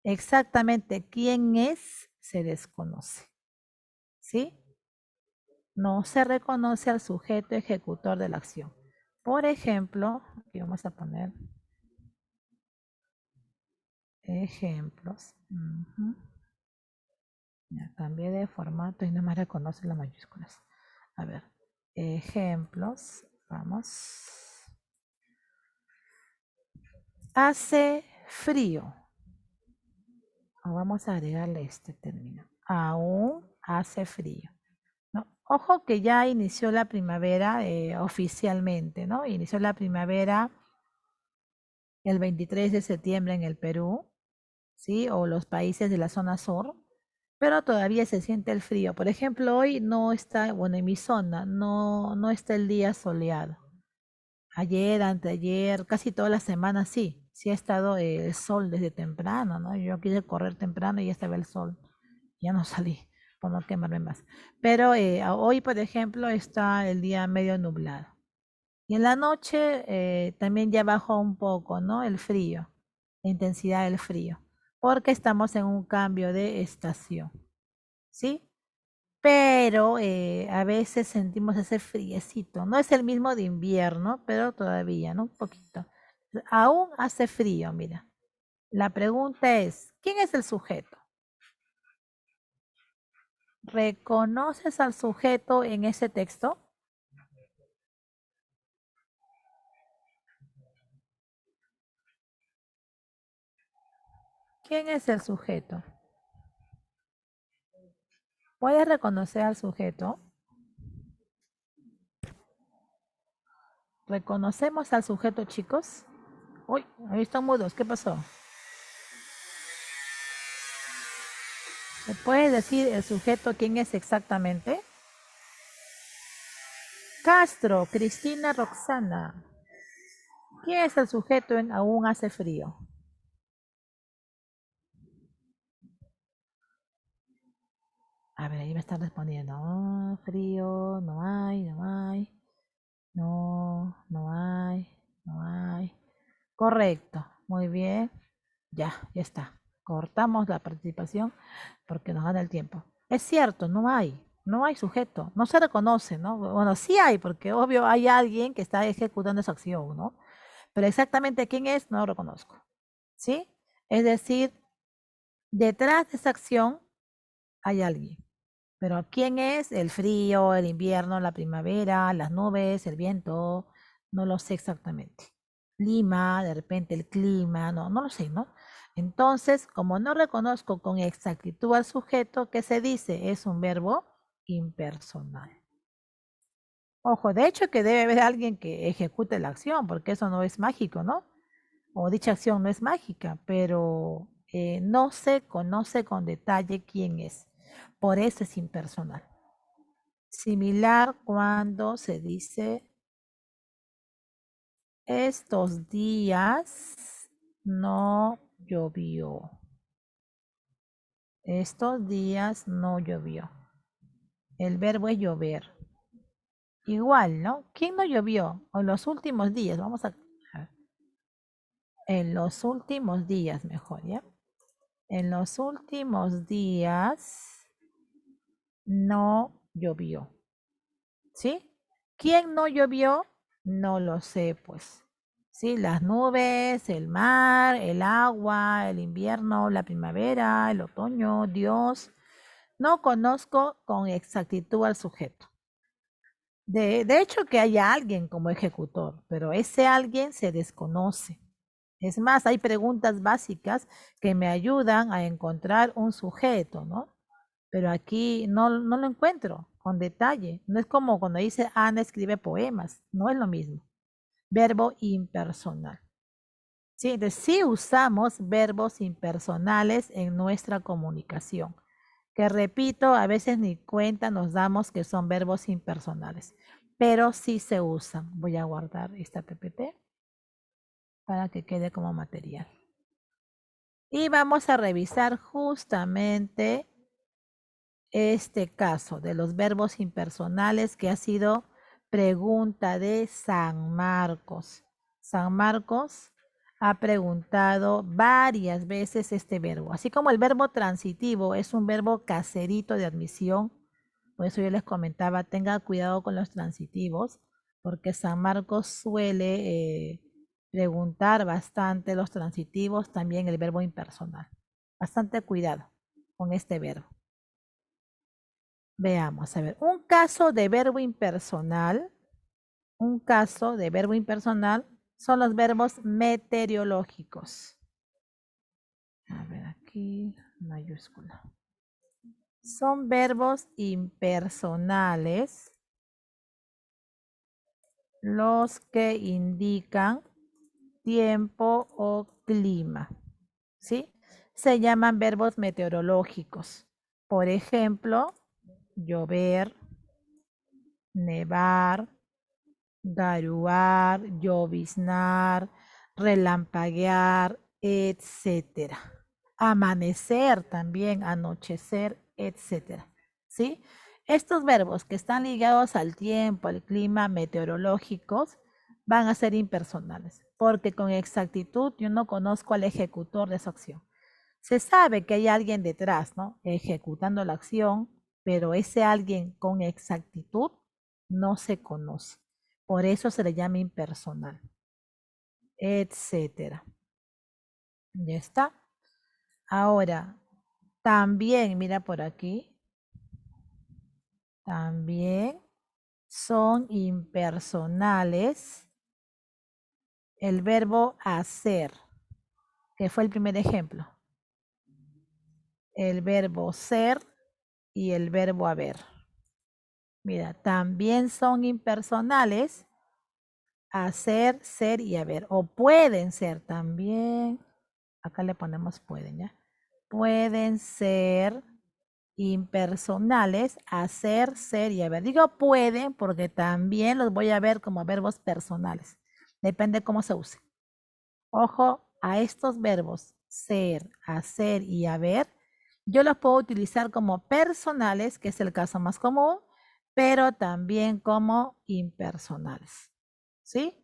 Exactamente quién es se desconoce. ¿Sí? No se reconoce al sujeto ejecutor de la acción. Por ejemplo, aquí vamos a poner ejemplos. Ya cambié de formato y no me reconoce las mayúsculas. A ver, ejemplos. Vamos. Hace frío. Vamos a agregarle este término. Aún hace frío. ¿No? Ojo que ya inició la primavera oficialmente, ¿no? Inició la primavera el 23 de septiembre en el Perú, ¿sí? O los países de la zona sur, pero todavía se siente el frío. Por ejemplo, hoy no está, bueno, en mi zona no está el día soleado. Ayer, anteayer, casi toda la semana sí ha estado el sol desde temprano, ¿no? Yo quise correr temprano y ya estaba el sol. Ya no salí por no quemarme más. Pero hoy, por ejemplo, está el día medio nublado. Y en la noche también ya bajó un poco, ¿no? El frío, la intensidad del frío, porque estamos en un cambio de estación, ¿sí? Pero a veces sentimos ese friecito. No es el mismo de invierno, pero todavía, ¿no? Un poquito. Aún hace frío, mira. La pregunta es, ¿quién es el sujeto? ¿Reconoces al sujeto en ese texto? ¿Quién es el sujeto? ¿Puedes reconocer al sujeto? ¿Reconocemos al sujeto, chicos? Uy, ahí están mudos. ¿Qué pasó? ¿Me puedes decir el sujeto quién es exactamente? Castro, Cristina Roxana. ¿Quién es el sujeto en Aún hace frío? A ver, ahí me están respondiendo. Oh, frío, no hay, no hay. No, no hay, no hay. Correcto, muy bien. Ya está. Cortamos la participación porque nos gana el tiempo. Es cierto, no hay sujeto, no se reconoce, ¿no? Bueno, sí hay, porque obvio hay alguien que está ejecutando esa acción, ¿no? Pero exactamente quién es, no lo reconozco, ¿sí? Es decir, detrás de esa acción hay alguien. Pero ¿quién es? El frío, el invierno, la primavera, las nubes, el viento, no lo sé exactamente. Lima, de repente el clima, no lo sé, ¿no? Entonces, como no reconozco con exactitud al sujeto, ¿qué se dice? Es un verbo impersonal. Ojo, de hecho que debe haber alguien que ejecute la acción, porque eso no es mágico, ¿no? O dicha acción no es mágica, pero no se conoce con detalle quién es. Por eso es impersonal. Similar cuando se dice estos días no llovió. Estos días no llovió. El verbo es llover. Igual, ¿no? ¿Quién no llovió? O en los últimos días, vamos a... En los últimos días, mejor, ¿ya? En los últimos días no llovió. ¿Sí? ¿Quién no llovió? No lo sé, pues. Sí, las nubes, el mar, el agua, el invierno, la primavera, el otoño, Dios. No conozco con exactitud al sujeto. De hecho que haya alguien como ejecutor, pero ese alguien se desconoce. Es más, hay preguntas básicas que me ayudan a encontrar un sujeto, ¿no? Pero aquí no lo encuentro con detalle. No es como cuando dice Ana escribe poemas, no es lo mismo. Verbo impersonal. Sí, entonces sí usamos verbos impersonales en nuestra comunicación, que repito, a veces ni cuenta nos damos que son verbos impersonales, pero sí se usan. Voy a guardar esta PPT para que quede como material. Y vamos a revisar justamente este caso de los verbos impersonales que ha sido pregunta de San Marcos. San Marcos ha preguntado varias veces este verbo, así como el verbo transitivo es un verbo caserito de admisión. Por eso yo les comentaba, tenga cuidado con los transitivos, porque San Marcos suele preguntar bastante los transitivos, también el verbo impersonal. Bastante cuidado con este verbo. Veamos, a ver, un caso de verbo impersonal son los verbos meteorológicos. A ver, aquí, mayúscula. Son verbos impersonales los que indican tiempo o clima, ¿sí? Se llaman verbos meteorológicos. Por ejemplo, llover, nevar, garuar, lloviznar, relampaguear, etcétera. Amanecer también, anochecer, etcétera. ¿Sí? Estos verbos que están ligados al tiempo, al clima, meteorológicos, van a ser impersonales, porque con exactitud yo no conozco al ejecutor de esa acción. Se sabe que hay alguien detrás, ¿no? Ejecutando la acción, pero ese alguien con exactitud no se conoce. Por eso se le llama impersonal, etcétera. Ya está. Ahora, también, mira por aquí, también son impersonales el verbo hacer, que fue el primer ejemplo. El verbo ser y el verbo haber. Mira, también son impersonales hacer, ser y haber. O pueden ser también. Acá le ponemos pueden, ¿ya? Pueden ser impersonales, hacer, ser y haber. Digo pueden porque también los voy a ver como verbos personales. Depende cómo se use. Ojo a estos verbos, ser, hacer y haber. Yo los puedo utilizar como personales, que es el caso más común, pero también como impersonales. ¿Sí?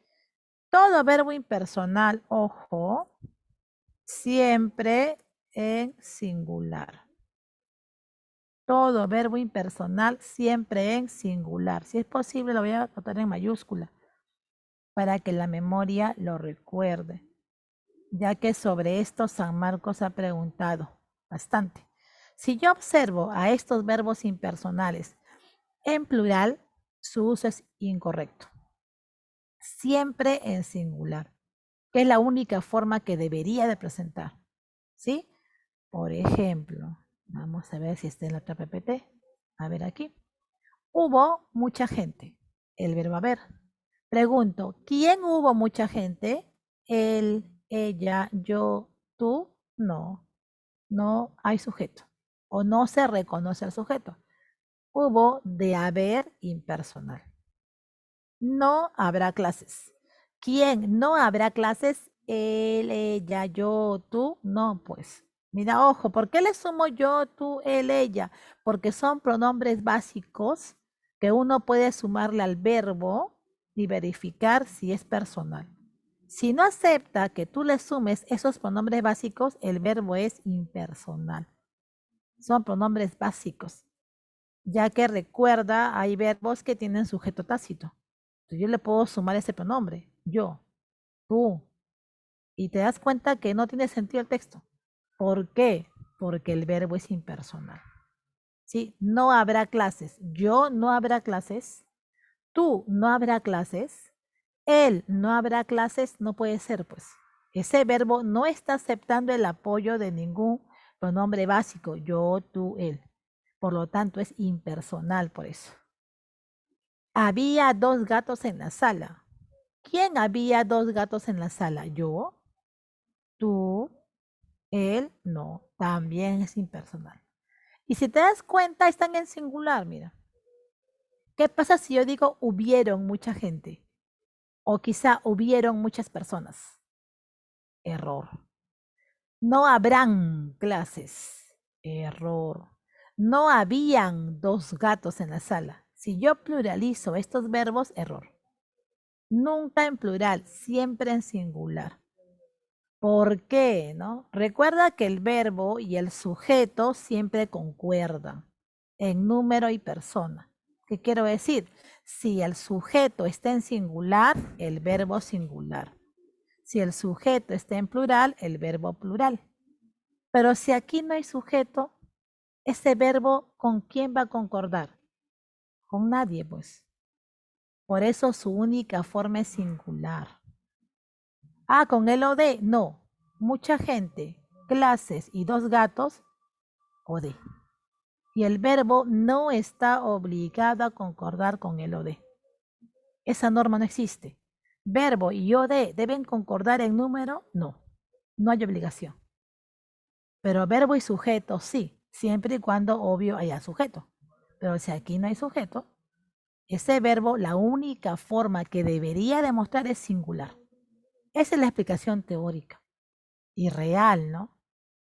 Todo verbo impersonal, ojo, siempre en singular. Todo verbo impersonal siempre en singular. Si es posible, lo voy a anotar en mayúscula para que la memoria lo recuerde, ya que sobre esto San Marcos ha preguntado bastante. Si yo observo a estos verbos impersonales en plural, su uso es incorrecto. Siempre en singular, que es la única forma que debería de presentar. ¿Sí? Por ejemplo, vamos a ver si está en la otra PPT. A ver aquí. Hubo mucha gente. El verbo haber. Pregunto, ¿quién hubo mucha gente? Él, ella, yo, tú. No, no hay sujeto. O no se reconoce al sujeto. Hubo de haber impersonal. No habrá clases. ¿Quién? No habrá clases. Él, ella, yo, tú. No, pues. Mira, ojo, ¿por qué le sumo yo, tú, él, ella? Porque son pronombres básicos que uno puede sumarle al verbo y verificar si es personal. Si no acepta que tú le sumes esos pronombres básicos, el verbo es impersonal. Son pronombres básicos, ya que recuerda, hay verbos que tienen sujeto tácito. Yo le puedo sumar ese pronombre, yo, tú, y te das cuenta que no tiene sentido el texto. ¿Por qué? Porque el verbo es impersonal. ¿Sí? No habrá clases. Yo no habrá clases. Tú no habrá clases. Él no habrá clases. No puede ser, pues. Ese verbo no está aceptando el apoyo de ningún pronombre básico. Yo, tú, él. Por lo tanto, es impersonal por eso. Había 2 gatos en la sala. ¿Quién había 2 gatos en la sala? ¿Yo? ¿Tú? ¿Él? No, también es impersonal. Y si te das cuenta, están en singular, mira. ¿Qué pasa si yo digo hubieron mucha gente? O quizá hubieron muchas personas. Error. No habrán clases. Error. No habían 2 gatos en la sala. Si yo pluralizo estos verbos, error. Nunca en plural, siempre en singular. ¿Por qué? ¿No? Recuerda que el verbo y el sujeto siempre concuerdan en número y persona. ¿Qué quiero decir? Si el sujeto está en singular, el verbo singular. Si el sujeto está en plural, el verbo plural. Pero si aquí no hay sujeto, ese verbo ¿con quién va a concordar? Con nadie, pues. Por eso su única forma es singular. Ah, con el o de, no. Mucha gente, clases y 2 gatos, o de. y el verbo no está obligado a concordar con el o de. Esa norma no existe. Verbo y o de deben concordar en número, no. No hay obligación. Pero verbo y sujeto sí, siempre y cuando obvio haya sujeto. Pero si aquí no hay sujeto, ese verbo, la única forma que debería demostrar es singular. Esa es la explicación teórica y real, ¿no?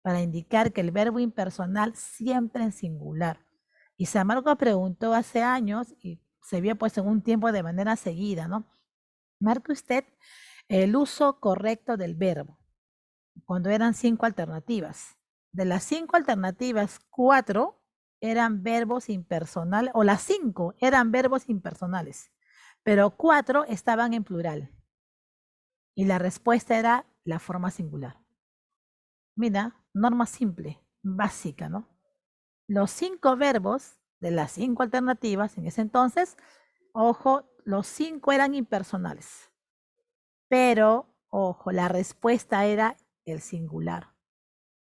Para indicar que el verbo impersonal siempre en singular. Y San Marcos preguntó hace años y se vio pues en un tiempo de manera seguida, ¿no? Marque usted el uso correcto del verbo, cuando eran 5 alternativas. De las 5 alternativas, 4 eran verbos impersonales, o las 5 eran verbos impersonales, pero 4 estaban en plural. Y la respuesta era la forma singular. Mira, norma simple, básica, ¿no? Los 5 verbos de las 5 alternativas en ese entonces, ojo, los 5 eran impersonales. Pero, ojo, la respuesta era el singular,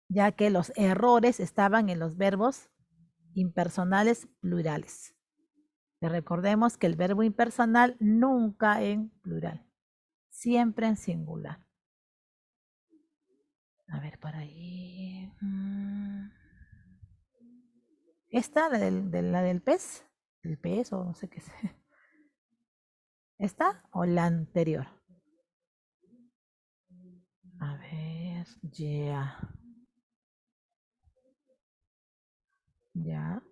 ya que los errores estaban en los verbos impersonales plurales. Y recordemos que el verbo impersonal nunca en plural, siempre en singular. A ver, por ahí. ¿Esta, la del pez? ¿El pez o no sé qué es? ¿Esta o la anterior? A ver, ya. Ya.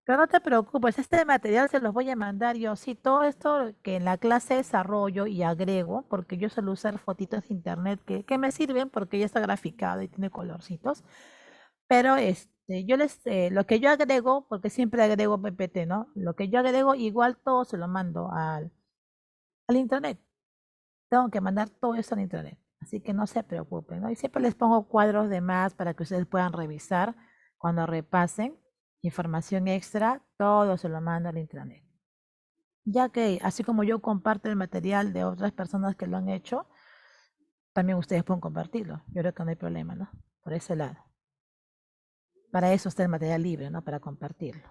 Pero no te preocupes, este material se los voy a mandar yo. Sí, todo esto que en la clase desarrollo y agrego, porque yo suelo usar fotitos de internet que me sirven porque ya está graficado y tiene colorcitos. Pero yo lo que yo agrego, porque siempre agrego PPT, ¿no? Lo que yo agrego, igual todo se lo mando al internet. Tengo que mandar todo eso al internet. Así que no se preocupen, ¿no? Y siempre les pongo cuadros de más para que ustedes puedan revisar cuando repasen información extra, todo se lo mando al internet. Ya que así como yo comparto el material de otras personas que lo han hecho, también ustedes pueden compartirlo. Yo creo que no hay problema, ¿no? Por ese lado. Para eso está el material libre, ¿no? Para compartirlo.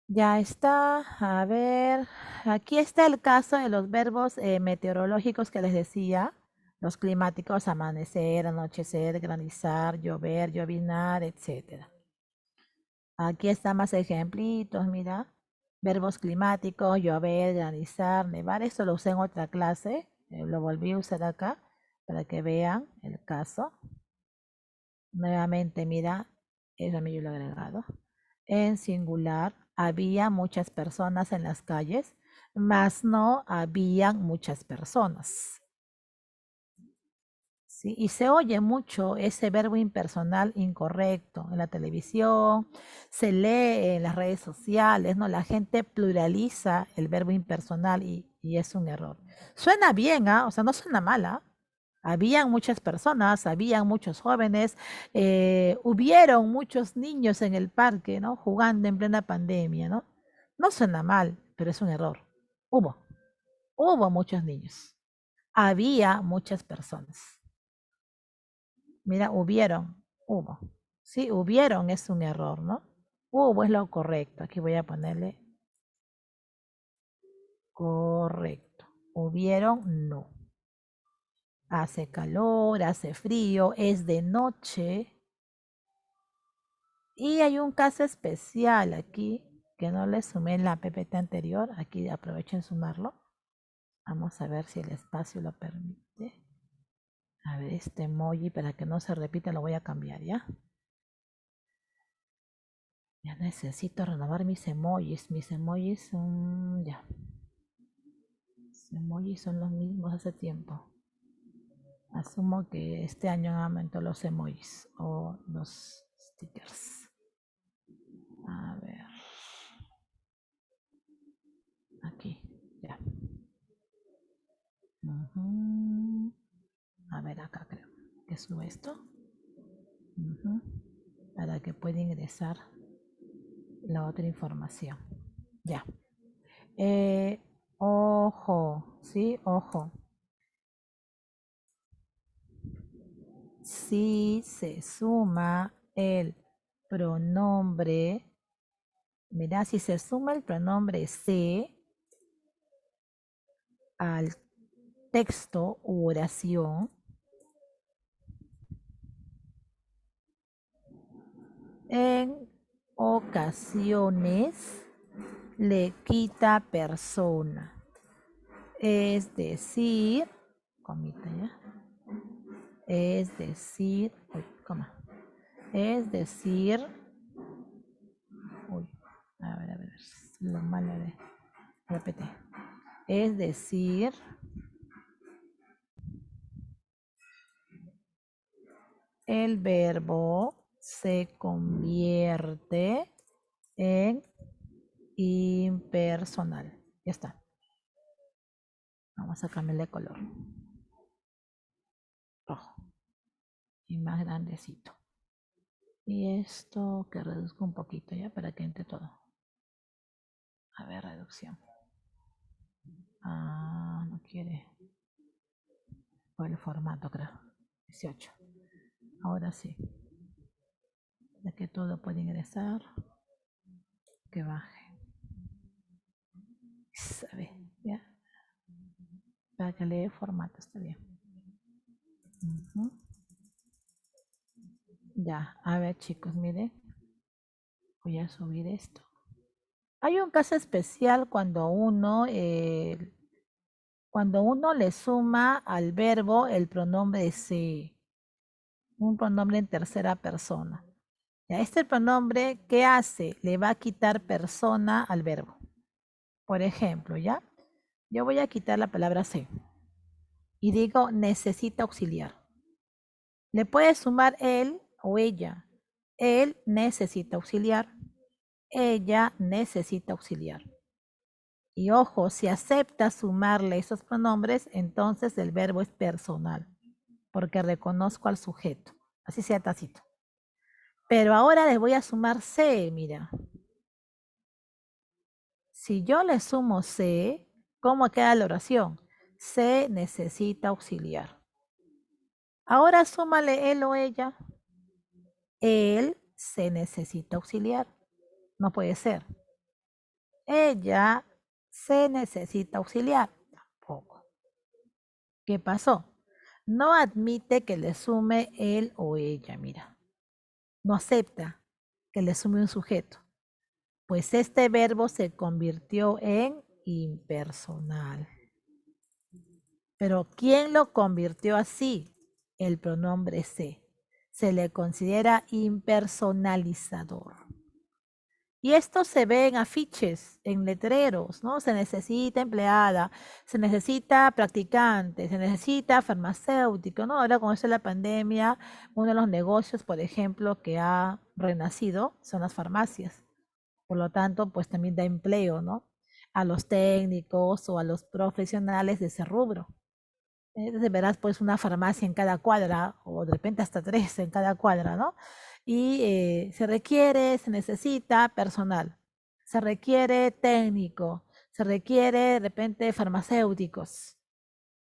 Ya está, a ver, aquí está el caso de los verbos meteorológicos que les decía, los climáticos, amanecer, anochecer, granizar, llover, llovinar, etcétera. Aquí están más ejemplitos, mira, verbos climáticos, llover, granizar, nevar, esto lo usé en otra clase, lo volví a usar acá para que vean el caso. Nuevamente, mira, eso a mí yo lo he agregado. En singular, había muchas personas en las calles, mas no habían muchas personas. ¿Sí? Y se oye mucho ese verbo impersonal incorrecto en la televisión, se lee en las redes sociales, ¿no? La gente pluraliza el verbo impersonal y es un error. Suena bien, ¿ah? O sea, no suena mal, ¿ah? Habían muchas personas, habían muchos jóvenes, hubieron muchos niños en el parque, ¿no? Jugando en plena pandemia, ¿no? No suena mal, pero es un error. Hubo muchos niños. Había muchas personas. Mira, hubo. Sí, hubieron es un error, ¿no? Hubo es lo correcto. Aquí voy a ponerle correcto. Hubieron, no. Hace calor, hace frío, es de noche. Y hay un caso especial aquí que no le sumé en la PPT anterior. Aquí aprovecho en sumarlo. Vamos a ver si el espacio lo permite. A ver, este emoji para que no se repita lo voy a cambiar, ¿ya? Ya necesito renovar mis emojis. Mis emojis son... ya. Los emojis son los mismos hace tiempo. Asumo que este año han aumentado los emojis o los stickers. A ver. Aquí, ya. A ver, acá creo que subo esto. Para que pueda ingresar la otra información. Ya. Ojo, ¿sí? Ojo. Si se suma el pronombre Mira, si se suma el pronombre se al texto u oración, en ocasiones le quita persona. Es decir, comita ya, es decir, uy, coma, es decir, uy, a ver, lo malo de repetir. Es decir, el verbo se convierte en impersonal. Ya está. Vamos a cambiarle de color. Rojo. Y más grandecito. Y esto que reduzco un poquito ya para que entre todo. A ver, reducción. Ah, no quiere. Por el formato, creo. 18. Ahora sí. De que todo puede ingresar. Que baje. ¿Sabe? ¿Ya? Para que lee formato, está bien. Ya, a ver chicos, miren. Voy a subir esto. Hay un caso especial cuando uno le suma al verbo el pronombre se, un pronombre en tercera persona. Ya, este pronombre, ¿qué hace? Le va a quitar persona al verbo. Por ejemplo, ¿ya? Yo voy a quitar la palabra se y digo necesita auxiliar. Le puede sumar él o ella. Él necesita auxiliar. Ella necesita auxiliar. Y ojo, si acepta sumarle esos pronombres, entonces el verbo es personal, porque reconozco al sujeto, así sea tácito. Pero ahora le voy a sumar se, mira. Si yo le sumo se, ¿cómo queda la oración? Se necesita auxiliar. Ahora súmale él o ella. Él se necesita auxiliar. No puede ser. Ella se necesita auxiliar. Tampoco. ¿Qué pasó? No admite que le sume él o ella, mira. No acepta que le sume un sujeto. Pues este verbo se convirtió en impersonal. Pero ¿quién lo convirtió así? El pronombre se. Se le considera impersonalizador. Y esto se ve en afiches, en letreros, ¿no? Se necesita empleada, se necesita practicante, se necesita farmacéutico, ¿no? Ahora con eso de la pandemia, uno de los negocios, por ejemplo, que ha renacido son las farmacias. Por lo tanto, pues también da empleo, ¿no? A los técnicos o a los profesionales de ese rubro. Entonces verás pues una farmacia en cada cuadra o de repente hasta tres en cada cuadra, ¿no? Y se necesita personal, se requiere técnico, se requiere de repente farmacéuticos,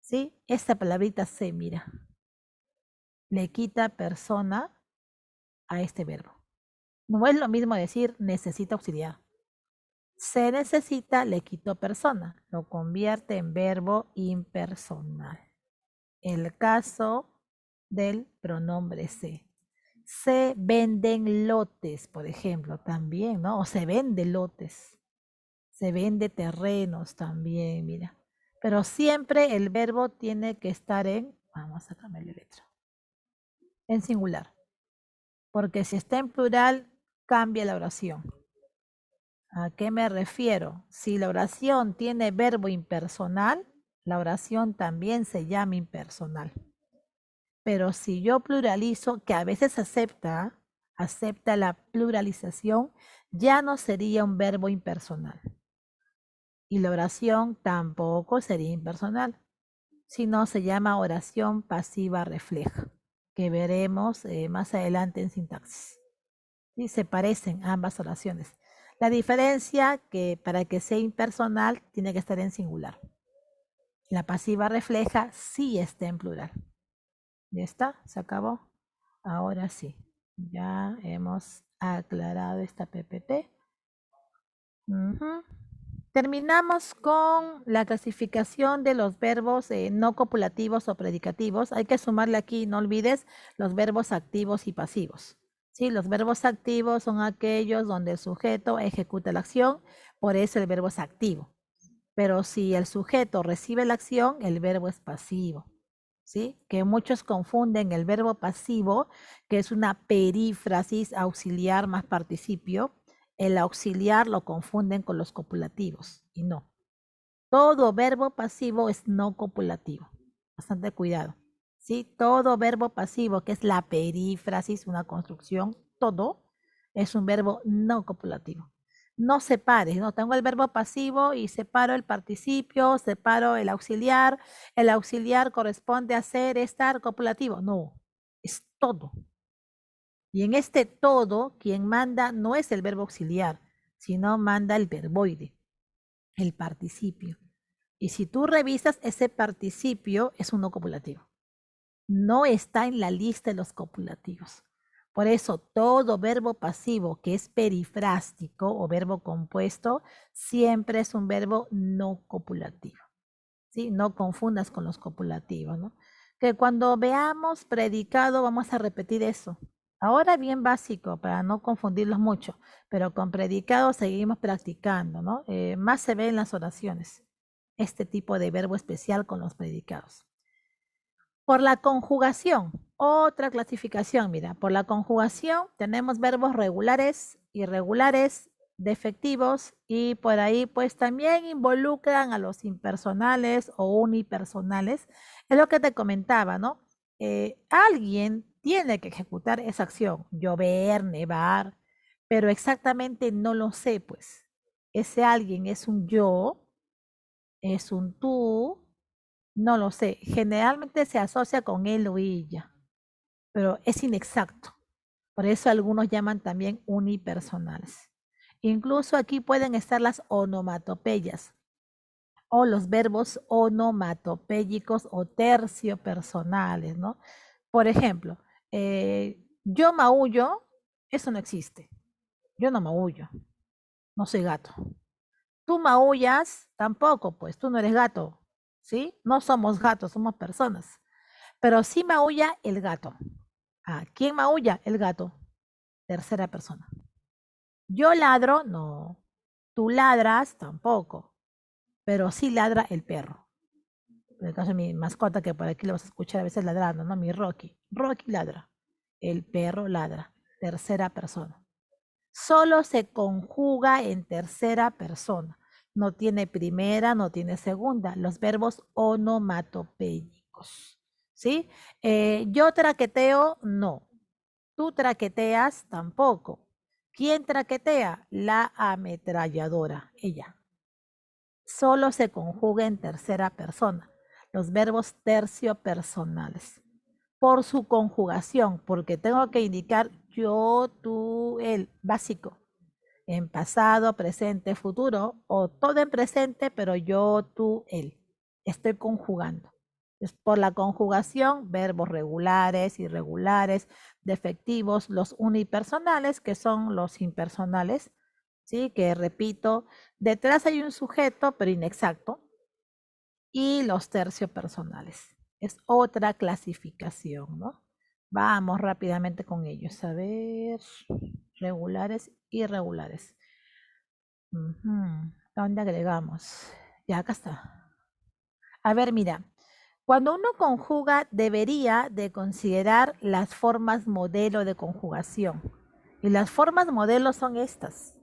¿sí? Esta palabrita se mira, le quita persona a este verbo. No es lo mismo decir necesita auxiliar. Se necesita, le quito persona, lo convierte en verbo impersonal. El caso del pronombre se. Se venden lotes, por ejemplo, también, ¿no? O se vende lotes. Se vende terrenos también, mira. Pero siempre el verbo tiene que estar vamos a cambiarle letra, en singular. Porque si está en plural, cambia la oración. ¿A qué me refiero? Si la oración tiene verbo impersonal, la oración también se llama impersonal. Pero si yo pluralizo, que a veces acepta la pluralización, ya no sería un verbo impersonal. Y la oración tampoco sería impersonal, sino se llama oración pasiva refleja, que veremos más adelante en sintaxis. Y se parecen ambas oraciones. La diferencia que para que sea impersonal tiene que estar en singular. La pasiva refleja sí está en plural. ¿Ya está? ¿Se acabó? Ahora sí. Ya hemos aclarado esta PPT. Ujú. Terminamos con la clasificación de los verbos no copulativos o predicativos. Hay que sumarle aquí, no olvides, los verbos activos y pasivos. ¿Sí? Los verbos activos son aquellos donde el sujeto ejecuta la acción, por eso el verbo es activo. Pero si el sujeto recibe la acción, el verbo es pasivo. ¿Sí? Que muchos confunden el verbo pasivo, que es una perífrasis auxiliar más participio. El auxiliar lo confunden con los copulativos y no. Todo verbo pasivo es no copulativo. Bastante cuidado. ¿Sí? Todo verbo pasivo, que es la perífrasis, una construcción, todo es un verbo no copulativo. No separes, no tengo el verbo pasivo y separo el participio, separo el auxiliar. El auxiliar corresponde a ser, estar, copulativo. No, es todo. Y en este todo, quien manda no es el verbo auxiliar, sino manda el verboide, el participio. Y si tú revisas, ese participio es un no copulativo. No está en la lista de los copulativos. Por eso, todo verbo pasivo que es perifrástico o verbo compuesto siempre es un verbo no copulativo. ¿Sí? No confundas con los copulativos, ¿no? Que cuando veamos predicado vamos a repetir eso. Ahora bien básico para no confundirlos mucho, pero con predicado seguimos practicando, ¿no? Más se ve en las oraciones este tipo de verbo especial con los predicados. Por la conjugación, otra clasificación, mira, por la conjugación tenemos verbos regulares, irregulares, defectivos y por ahí pues también involucran a los impersonales o unipersonales. Es lo que te comentaba, ¿no? Alguien tiene que ejecutar esa acción, llover, nevar, pero exactamente no lo sé, pues. Ese alguien es un yo, es un tú, no lo sé. Generalmente se asocia con él o ella, pero es inexacto. Por eso algunos llaman también unipersonales. Incluso aquí pueden estar las onomatopeyas o los verbos onomatopéyicos o terciopersonales, ¿no? Por ejemplo, yo maullo, eso no existe. Yo no maullo, no soy gato. Tú maullas, tampoco, pues tú no eres gato, ¿sí? No somos gatos, somos personas. Pero sí maulla el gato. Ah, ¿quién maulla? El gato. Tercera persona. Yo ladro, no. Tú ladras, tampoco. Pero sí ladra el perro. En el caso de mi mascota, que por aquí lo vas a escuchar a veces ladrando, ¿no? Mi Rocky. Rocky ladra. El perro ladra. Tercera persona. Solo se conjuga en tercera persona. No tiene primera, no tiene segunda. Los verbos onomatopéyicos. ¿Sí? Yo traqueteo, no. Tú traqueteas, tampoco. ¿Quién traquetea? La ametralladora, ella. Solo se conjuga en tercera persona. Los verbos terciopersonales por su conjugación, porque tengo que indicar yo, tú, él, básico, en pasado, presente, futuro, o todo en presente, pero yo, tú, él. Estoy conjugando. Es por la conjugación, verbos regulares, irregulares, defectivos, los unipersonales, que son los impersonales, ¿sí? Que repito, detrás hay un sujeto, pero inexacto, y los terciopersonales. Es otra clasificación, ¿no? Vamos rápidamente con ellos. A ver, regulares, irregulares. ¿Dónde agregamos? Ya, acá está. A ver, mira, cuando uno conjuga, debería de considerar las formas modelo de conjugación. Y las formas modelo son estas.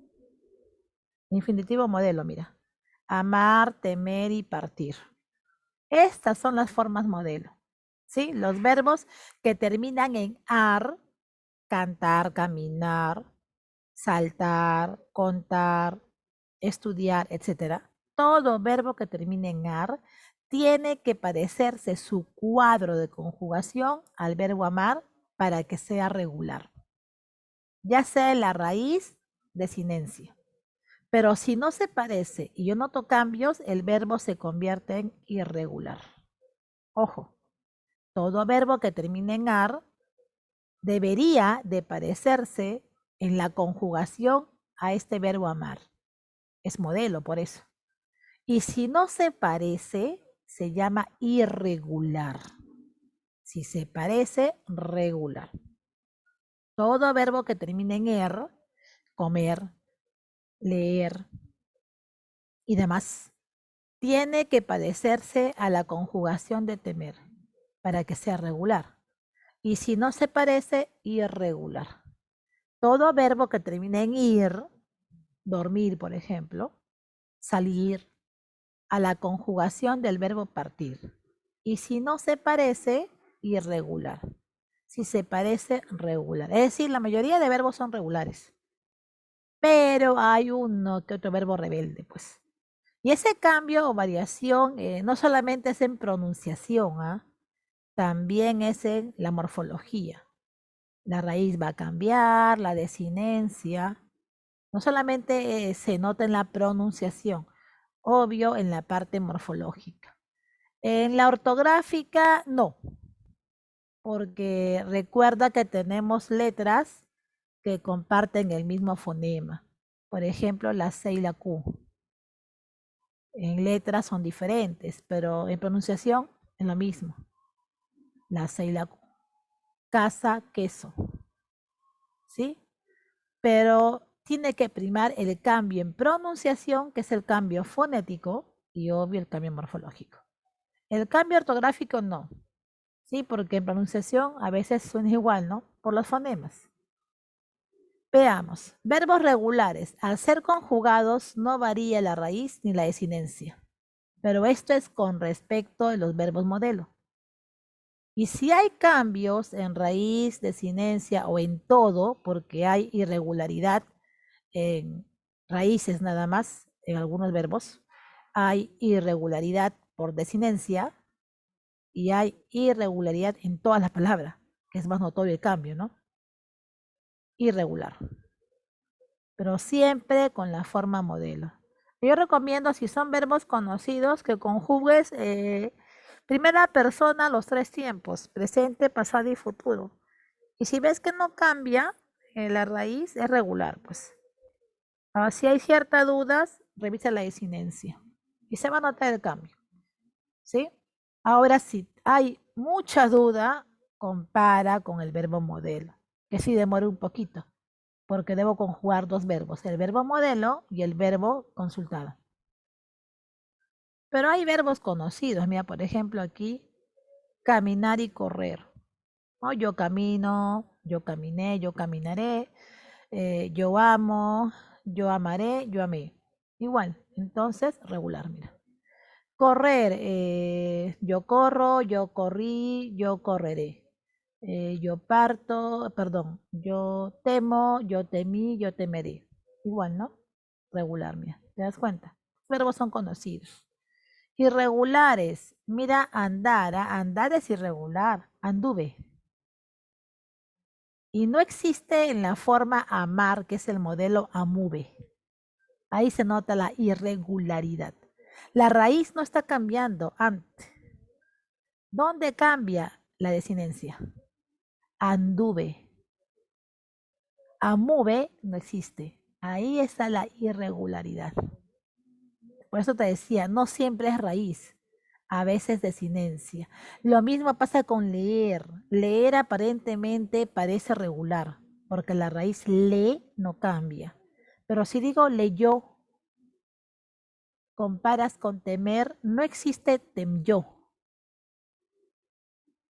Infinitivo modelo, mira. Amar, temer y partir. Estas son las formas modelo. ¿Sí? Los verbos que terminan en ar, cantar, caminar, saltar, contar, estudiar, etcétera. Todo verbo que termine en ar tiene que parecerse su cuadro de conjugación al verbo amar para que sea regular, ya sea en la raíz de sinencia. Pero si no se parece y yo noto cambios, el verbo se convierte en irregular. Ojo, todo verbo que termine en ar debería de parecerse en la conjugación a este verbo amar. Es modelo, por eso. Y si no se parece, se llama irregular. Si se parece, regular. Todo verbo que termine en er, comer, leer y demás, tiene que parecerse a la conjugación de temer para que sea regular. Y si no se parece, irregular. Todo verbo que termine en ir, dormir, por ejemplo, salir, a la conjugación del verbo partir. Y si no se parece, irregular. Si se parece, regular. Es decir, la mayoría de verbos son regulares. Pero hay uno que otro verbo rebelde, pues. Y ese cambio o variación no solamente es en pronunciación, ¿ah? También es en la morfología. La raíz va a cambiar, la desinencia. No solamente se nota en la pronunciación, obvio en la parte morfológica. En la ortográfica, no, porque recuerda que tenemos letras que comparten el mismo fonema. Por ejemplo, la C y la Q. En letras son diferentes, pero en pronunciación es lo mismo. La C y la Q. Casa, queso. ¿Sí? Pero tiene que primar el cambio en pronunciación, que es el cambio fonético, y obvio el cambio morfológico. El cambio ortográfico no. Sí, porque en pronunciación a veces suena igual, ¿no? Por los fonemas. Veamos. Verbos regulares. Al ser conjugados no varía la raíz ni la desinencia. Pero esto es con respecto a los verbos modelo. Y si hay cambios en raíz, desinencia o en todo, porque hay irregularidad en raíces nada más, en algunos verbos, hay irregularidad por desinencia y hay irregularidad en todas las palabras, que es más notorio el cambio, ¿no? Irregular, pero siempre con la forma modelo. Yo recomiendo, si son verbos conocidos, que conjugues primera persona los tres tiempos, presente, pasado y futuro. Y si ves que no cambia, la raíz es regular, pues. Si hay ciertas dudas, revisa la desinencia y se va a notar el cambio, ¿sí? Ahora si hay mucha duda, compara con el verbo modelo, que sí demora un poquito, porque debo conjugar dos verbos, el verbo modelo y el verbo consultado. Pero hay verbos conocidos, mira, por ejemplo aquí, caminar y correr. ¿No? Yo camino, yo caminé, yo caminaré, yo amo, yo amaré, yo amé. Igual, entonces regular, mira. Correr, yo corro, yo corrí, yo correré. Yo parto, perdón, yo temo, yo temí, yo temeré. Igual, ¿no? Regular, mira, ¿te das cuenta? Los verbos son conocidos. Irregulares, mira, andar, andar es irregular, anduve. Y no existe en la forma amar, que es el modelo amuve. Ahí se nota la irregularidad. La raíz no está cambiando antes. ¿Dónde cambia la desinencia? Anduve. Amuve no existe. Ahí está la irregularidad. Por eso te decía, no siempre es raíz, a veces desinencia. Lo mismo pasa con leer. Leer aparentemente parece regular, porque la raíz le no cambia. Pero si digo leyó, comparas con temer, no existe temió.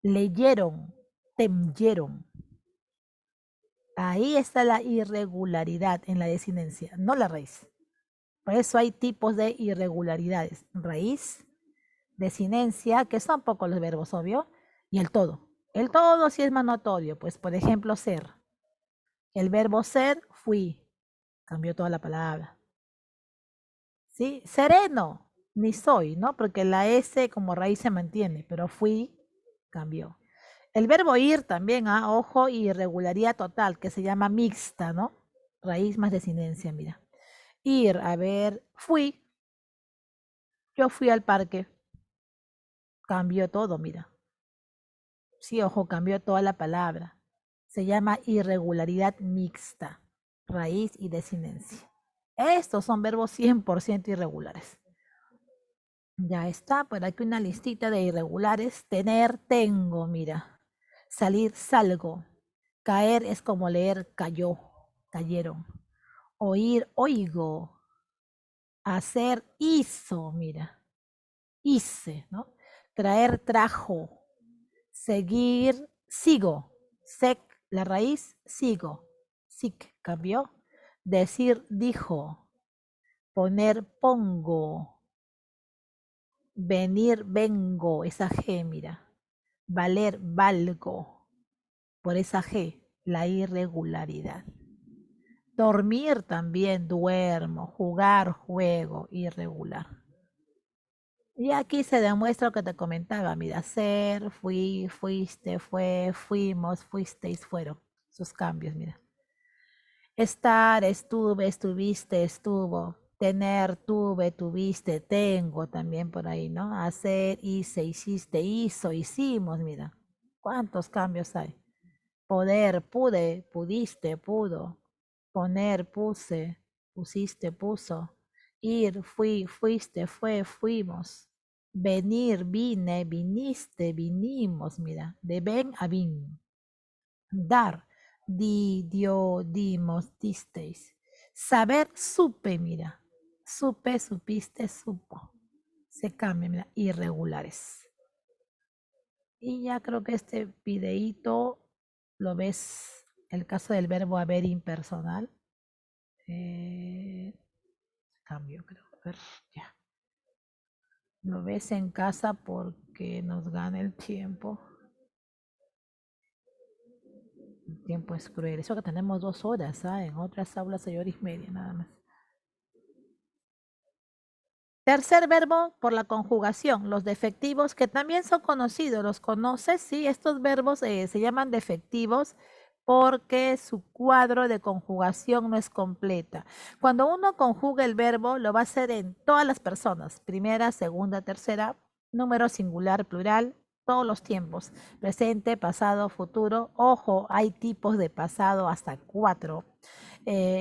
Leyeron, temyeron. Ahí está la irregularidad en la desinencia, no la raíz. Por eso hay tipos de irregularidades. Raíz, desinencia, que son pocos los verbos, obvio, y el todo. El todo sí es más notorio, pues por ejemplo, ser. El verbo ser, fui, cambió toda la palabra. ¿Sí? Sereno, ni soy, ¿no? Porque la S como raíz se mantiene, pero fui, cambió. El verbo ir también, ojo, y irregularidad total, que se llama mixta, ¿no? Raíz más desinencia, mira. Ir, a ver, fui, yo fui al parque, cambió todo, mira. Sí, ojo, cambió toda la palabra. Se llama irregularidad mixta, raíz y desinencia. Estos son verbos 100% irregulares. Ya está, por aquí una listita de irregulares. Tener, tengo, mira. Salir, salgo. Caer es como leer, cayó, cayeron. Oír, oigo. Hacer, hizo, mira. Hice, ¿no? Traer, trajo. Seguir, sigo. Sec, la raíz, sigo. Sic, cambió. Decir, dijo. Poner, pongo. Venir, vengo, esa G, mira. Valer, valgo, por esa G, la irregularidad. Dormir también, duermo. Jugar, juego, irregular. Y aquí se demuestra lo que te comentaba, mira, ser, fui, fuiste, fue, fuimos, fuisteis, fueron. Sus cambios, mira. Estar, estuve, estuviste, estuvo. Tener, tuve, tuviste, tengo también por ahí, ¿no? Hacer, hice, hiciste, hizo, hicimos, mira. ¿Cuántos cambios hay? Poder, pude, pudiste, pudo. Poner, puse, pusiste, puso. Ir, fui, fuiste, fue, fuimos. Venir, vine, viniste, vinimos, mira. De ven a vin. Dar, di, dio, dimos, disteis. Saber, supe, mira. Supe, supiste, supo. Se cambia, mira, irregulares. Y ya creo que este videíto lo ves, el caso del verbo haber impersonal. Cambio, creo. A ver, ya. Lo ves en casa porque nos gana el tiempo. El tiempo es cruel. Eso que tenemos 2 horas, ¿ah? En otras aulas hay 1 hora y media nada más. Tercer verbo por la conjugación, los defectivos, que también son conocidos, ¿los conoces? Sí, estos verbos se llaman defectivos porque su cuadro de conjugación no es completa. Cuando uno conjuga el verbo, lo va a hacer en todas las personas, primera, segunda, tercera, número singular, plural, todos los tiempos, presente, pasado, futuro. Ojo, hay tipos de pasado hasta 4.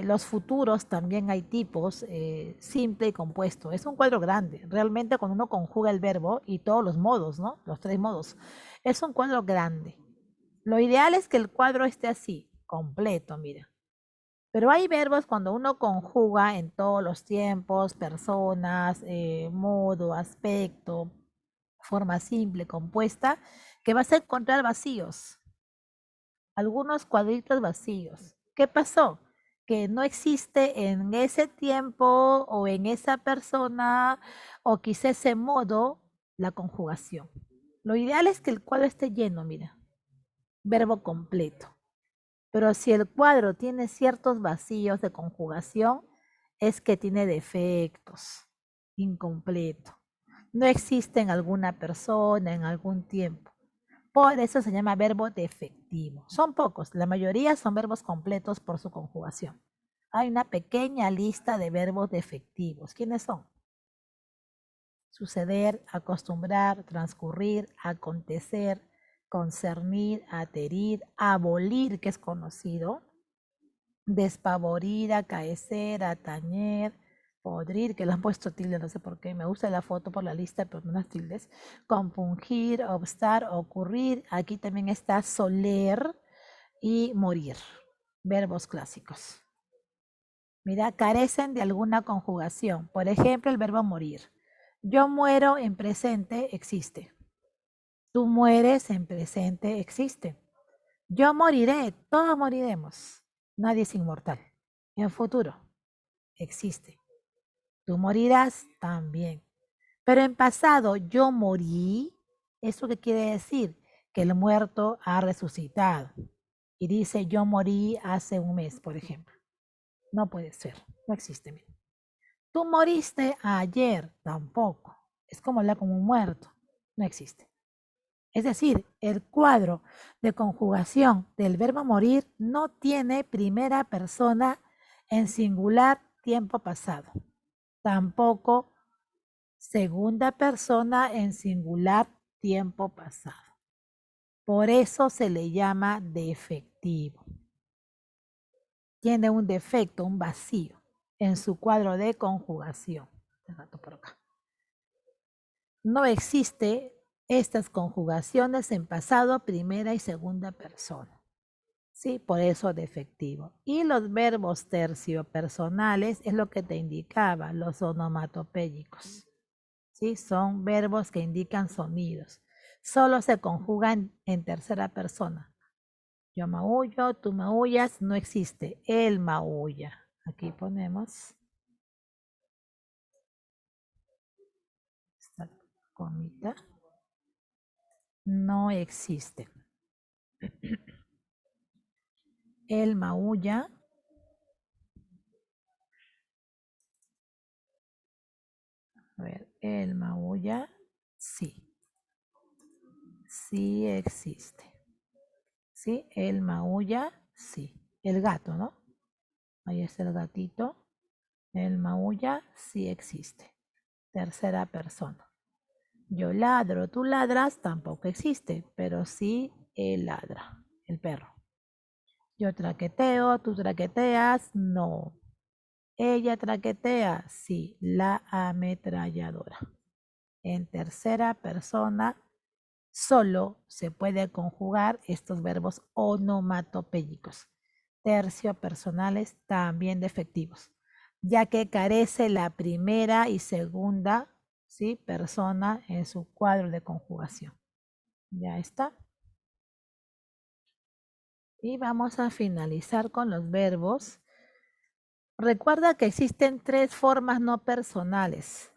Los futuros también hay tipos, simple y compuesto. Es un cuadro grande. Realmente cuando uno conjuga el verbo y todos los modos, ¿no? Los 3 modos. Es un cuadro grande. Lo ideal es que el cuadro esté así, completo, mira. Pero hay verbos cuando uno conjuga en todos los tiempos, personas, modo, aspecto, forma simple, compuesta, que vas a encontrar vacíos, algunos cuadritos vacíos. ¿Qué pasó? Que no existe en ese tiempo o en esa persona o quizá ese modo la conjugación. Lo ideal es que el cuadro esté lleno, mira, verbo completo. Pero si el cuadro tiene ciertos vacíos de conjugación, es que tiene defectos, incompleto. No existe en alguna persona, en algún tiempo. Por eso se llama verbo defectivo. Son pocos, la mayoría son verbos completos por su conjugación. Hay una pequeña lista de verbos defectivos. ¿Quiénes son? Suceder, acostumbrar, transcurrir, acontecer, concernir, aterir, abolir, que es conocido, despavorir, acaecer, atañer, podrir, que le han puesto tilde, no sé por qué, me gusta la foto por la lista, pero no las tildes, compungir, obstar, ocurrir, aquí también está soler y morir, verbos clásicos. Mira, carecen de alguna conjugación, por ejemplo, el verbo morir. Yo muero en presente, existe. Tú mueres en presente, existe. Yo moriré, todos moriremos. Nadie es inmortal. En futuro, existe. Tú morirás también. Pero en pasado, yo morí. ¿Eso qué quiere decir? Que el muerto ha resucitado. Y dice, yo morí hace un mes, por ejemplo. No puede ser, no existe. Mira. Tú moriste ayer, tampoco. Es como hablar con un muerto, no existe. Es decir, el cuadro de conjugación del verbo morir no tiene primera persona en singular tiempo pasado. Tampoco segunda persona en singular tiempo pasado. Por eso se le llama defectivo. Tiene un defecto, un vacío. en su cuadro de conjugación. Por acá. No existe estas conjugaciones en pasado, primera y segunda persona. ¿Sí? Por eso defectivo. Y los verbos terciopersonales es lo que te indicaba, los onomatopéyicos. ¿Sí? Son verbos que indican sonidos. Solo se conjugan en tercera persona. Yo maullo, tú maullas, no existe. Él maulla. Aquí ponemos esta comita. No existe. Él maulla. A ver, él maulla. Sí. Sí existe. ¿Sí? El maulla, sí. El gato, ¿no? Ahí está el gatito. El maulla, sí existe. Tercera persona. Yo ladro, tú ladras, tampoco existe, pero sí él ladra, el perro. Yo traqueteo, tú traqueteas, no. Ella traquetea, sí, la ametralladora. En tercera persona solo se puede conjugar estos verbos onomatopéyicos, terciopersonales también defectivos, ya que carece la primera y segunda, ¿sí?, persona en su cuadro de conjugación. Ya está. Y vamos a finalizar con los verbos. Recuerda que existen tres formas no personales.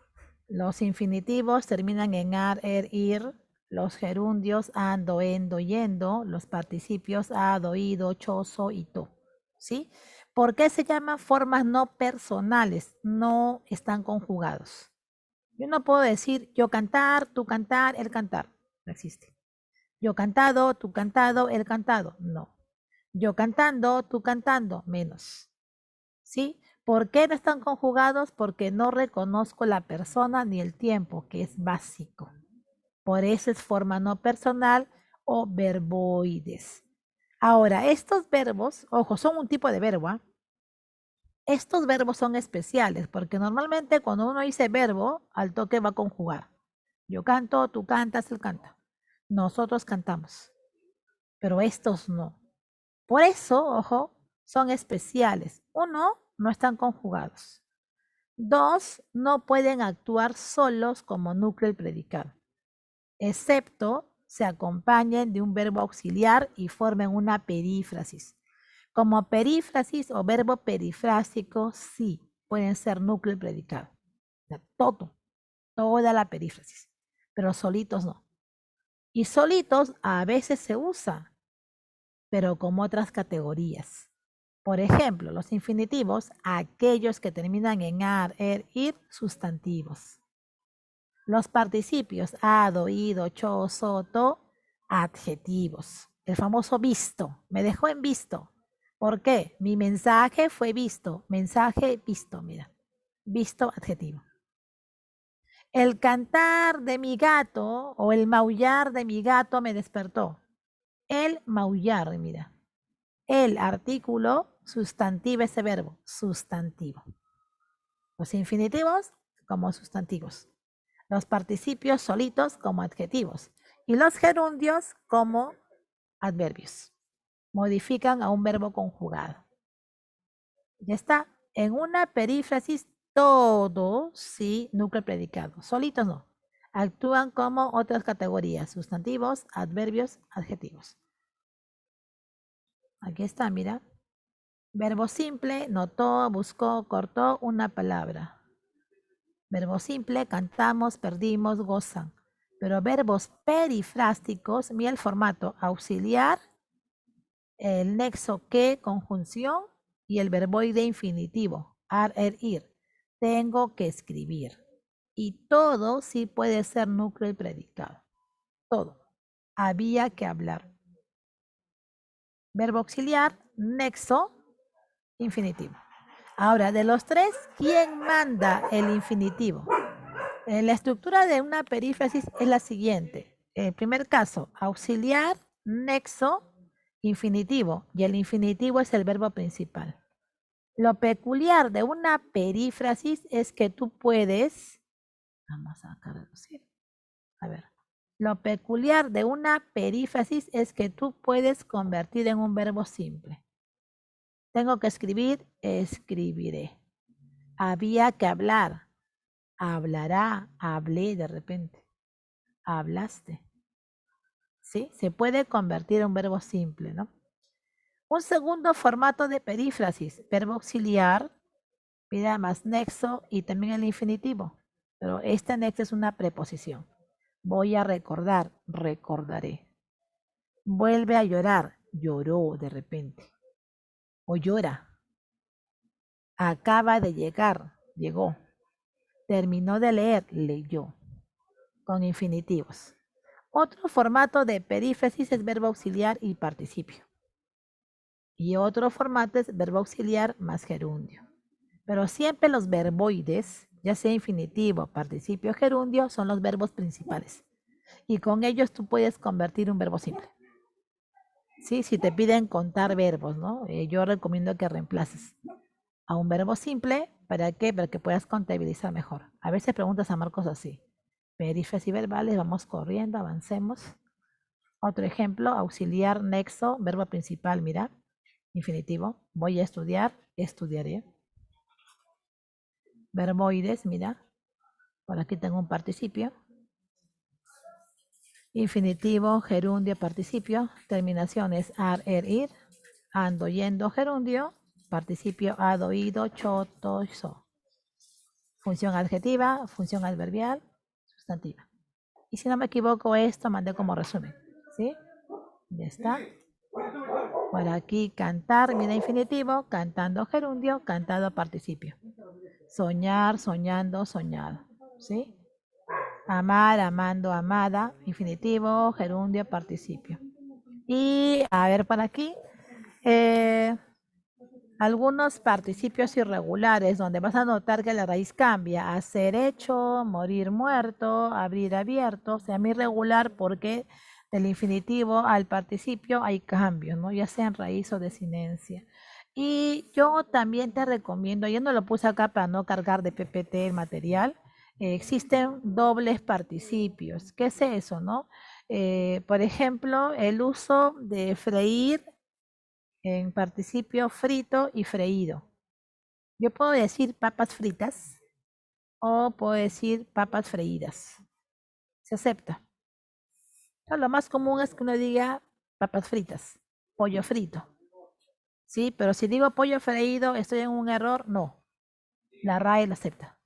Los infinitivos terminan en ar, er, ir. Los gerundios ando, endo, yendo. Los participios ado, ido, choso y to. ¿Sí? ¿Por qué se llaman formas no personales? No están conjugados. Yo no puedo decir yo cantar, tú cantar, él cantar. No existe. Yo cantado, tú cantado, él cantado. No. Yo cantando, tú cantando. Menos. ¿Sí? ¿Por qué no están conjugados? Porque no reconozco la persona ni el tiempo, que es básico. Por eso es forma no personal o verboides. Ahora, estos verbos, ojo, son un tipo de verbo. ¿Eh? Estos verbos son especiales porque normalmente cuando uno dice verbo, al toque va a conjugar. Yo canto, tú cantas, él canta. Nosotros cantamos, pero estos no. Por eso, ojo, son especiales. Uno, no están conjugados. Dos, no pueden actuar solos como núcleo y predicado, excepto se acompañen de un verbo auxiliar y formen una perífrasis. Como perífrasis o verbo perifrásico, sí, pueden ser núcleo y predicado. Toda la perífrasis, pero solitos no. Y solitos a veces se usa, pero como otras categorías. Por ejemplo, los infinitivos, aquellos que terminan en ar, er, ir, sustantivos. Los participios, ado, ido, cho, so, to, adjetivos. El famoso visto, me dejó en visto. ¿Por qué? Mi mensaje fue visto. Mensaje visto, mira. Visto, adjetivo. El cantar de mi gato o el maullar de mi gato me despertó. El maullar, mira. El artículo sustantivo, ese verbo, sustantivo. Los infinitivos como sustantivos. Los participios solitos como adjetivos. Y los gerundios como adverbios. Modifican a un verbo conjugado. Ya está. En una perífrasis, todo sí, núcleo predicado. Solitos no. Actúan como otras categorías. Sustantivos, adverbios, adjetivos. Aquí está, mira. Verbo simple, notó, buscó, cortó una palabra. Verbo simple, cantamos, perdimos, gozan. Pero verbos perifrásticos, mira el formato, auxiliar, el nexo que, conjunción, y el verboide infinitivo, ar, er, ir. Tengo que escribir. Y todo sí puede ser núcleo y predicado. Todo. Había que hablar. Verbo auxiliar, nexo, infinitivo. Ahora, de los tres, ¿quién manda el infinitivo? La estructura de una perífrasis es la siguiente. El primer caso, auxiliar, nexo, infinitivo. Y el infinitivo es el verbo principal. Lo peculiar de una perífrasis es que tú puedes, vamos a acá reducir, a ver, lo peculiar de una perífrasis es que tú puedes convertir en un verbo simple. Tengo que escribir, escribiré. Había que hablar, hablará, hablé de repente, hablaste. ¿Sí? Se puede convertir en un verbo simple, ¿no? Un segundo formato de perífrasis, verbo auxiliar, mira, más nexo y también el infinitivo. Pero este nexo es una preposición. Voy a recordar, recordaré. Vuelve a llorar, lloró de repente. O llora. Acaba de llegar, llegó. Terminó de leer, leyó. Con infinitivos. Otro formato de perífrasis es verbo auxiliar y participio. Y otro formato es verbo auxiliar más gerundio. Pero siempre los verboides, ya sea infinitivo, participio, gerundio, son los verbos principales. Y con ellos tú puedes convertir un verbo simple. ¿Sí? Si te piden contar verbos, ¿no? Yo recomiendo que reemplaces a un verbo simple. ¿Para qué? Para que puedas contabilizar mejor. A veces preguntas a Marcos así. Perífrasis verbales, vamos corriendo, avancemos. Otro ejemplo, auxiliar, nexo, verbo principal, mira, infinitivo. Voy a estudiar, estudiaré. Verboides, mira, por aquí tengo un participio. Infinitivo, gerundio, participio. Terminaciones ar, ir. Ando, yendo, gerundio. Participio ado, ido, choto, so. Función adjetiva, función adverbial, sustantiva. Y si no me equivoco, esto mandé como resumen. ¿Sí? Ya está. Por aquí cantar, mira infinitivo, cantando gerundio, cantado participio. Soñar, soñando, soñado. ¿Sí? Amar, amando, amada, infinitivo, gerundio, participio. Y a ver por aquí, eh, algunos participios irregulares donde vas a notar que la raíz cambia. Hacer hecho, morir muerto, abrir abierto, semi-irregular porque del infinitivo al participio hay cambios, ¿no? Ya sea en raíz o desinencia. Y yo también te recomiendo, yo no lo puse acá para no cargar de PPT el material, existen dobles participios. ¿Qué es eso, no? Por ejemplo, el uso de freír en participio frito y freído. Yo puedo decir papas fritas o puedo decir papas freídas. Se acepta. No, lo más común es que uno diga papas fritas, pollo frito. Sí, pero si digo pollo freído, estoy en un error, no. La RAE lo acepta.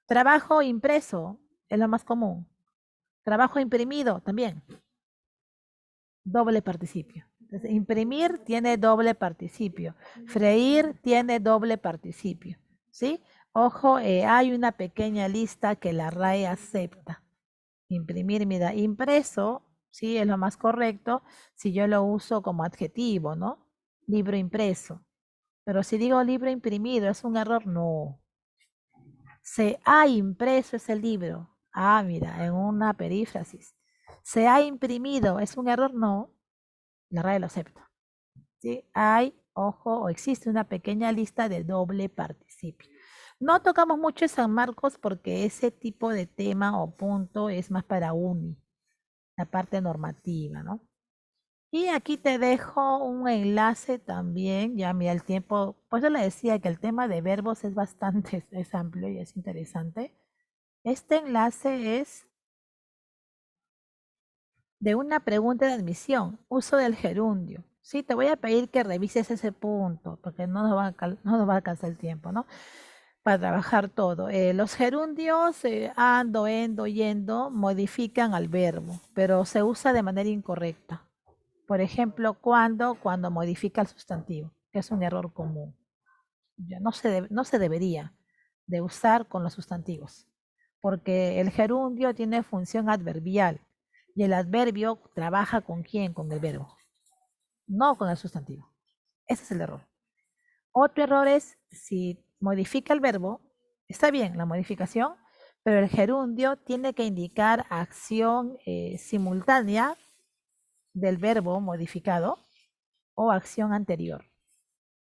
Trabajo impreso es lo más común. Trabajo imprimido también. Doble participio. Entonces, imprimir tiene doble participio. Freír tiene doble participio. ¿Sí? Ojo, hay una pequeña lista que la RAE acepta. Imprimir, mira, impreso, sí, es lo más correcto si yo lo uso como adjetivo, ¿no? Libro impreso. Pero si digo libro imprimido, ¿es un error? No. Se ha impreso es el libro. Ah, mira, en una perífrasis. Se ha imprimido, ¿es un error? No. La RAE lo acepta. ¿Sí? Hay, ojo, o existe una pequeña lista de doble participio. No tocamos mucho en San Marcos porque ese tipo de tema o punto es más para uni, la parte normativa, ¿no? Y aquí te dejo un enlace también, ya mira el tiempo, pues yo le decía que el tema de verbos es bastante, es amplio y es interesante. Este enlace es de una pregunta de admisión, uso del gerundio. Sí, te voy a pedir que revises ese punto, porque no nos va a alcanzar el tiempo, ¿no? Para trabajar todo. Los gerundios, ando, endo, yendo, modifican al verbo, pero se usa de manera incorrecta. Por ejemplo, cuando modifica el sustantivo, que es un error común. Ya no se debería de usar con los sustantivos, porque el gerundio tiene función adverbial y el adverbio trabaja con quién, con el verbo, no con el sustantivo. Ese es el error. Otro error es si modifica el verbo, está bien la modificación, pero el gerundio tiene que indicar acción simultánea del verbo modificado o acción anterior.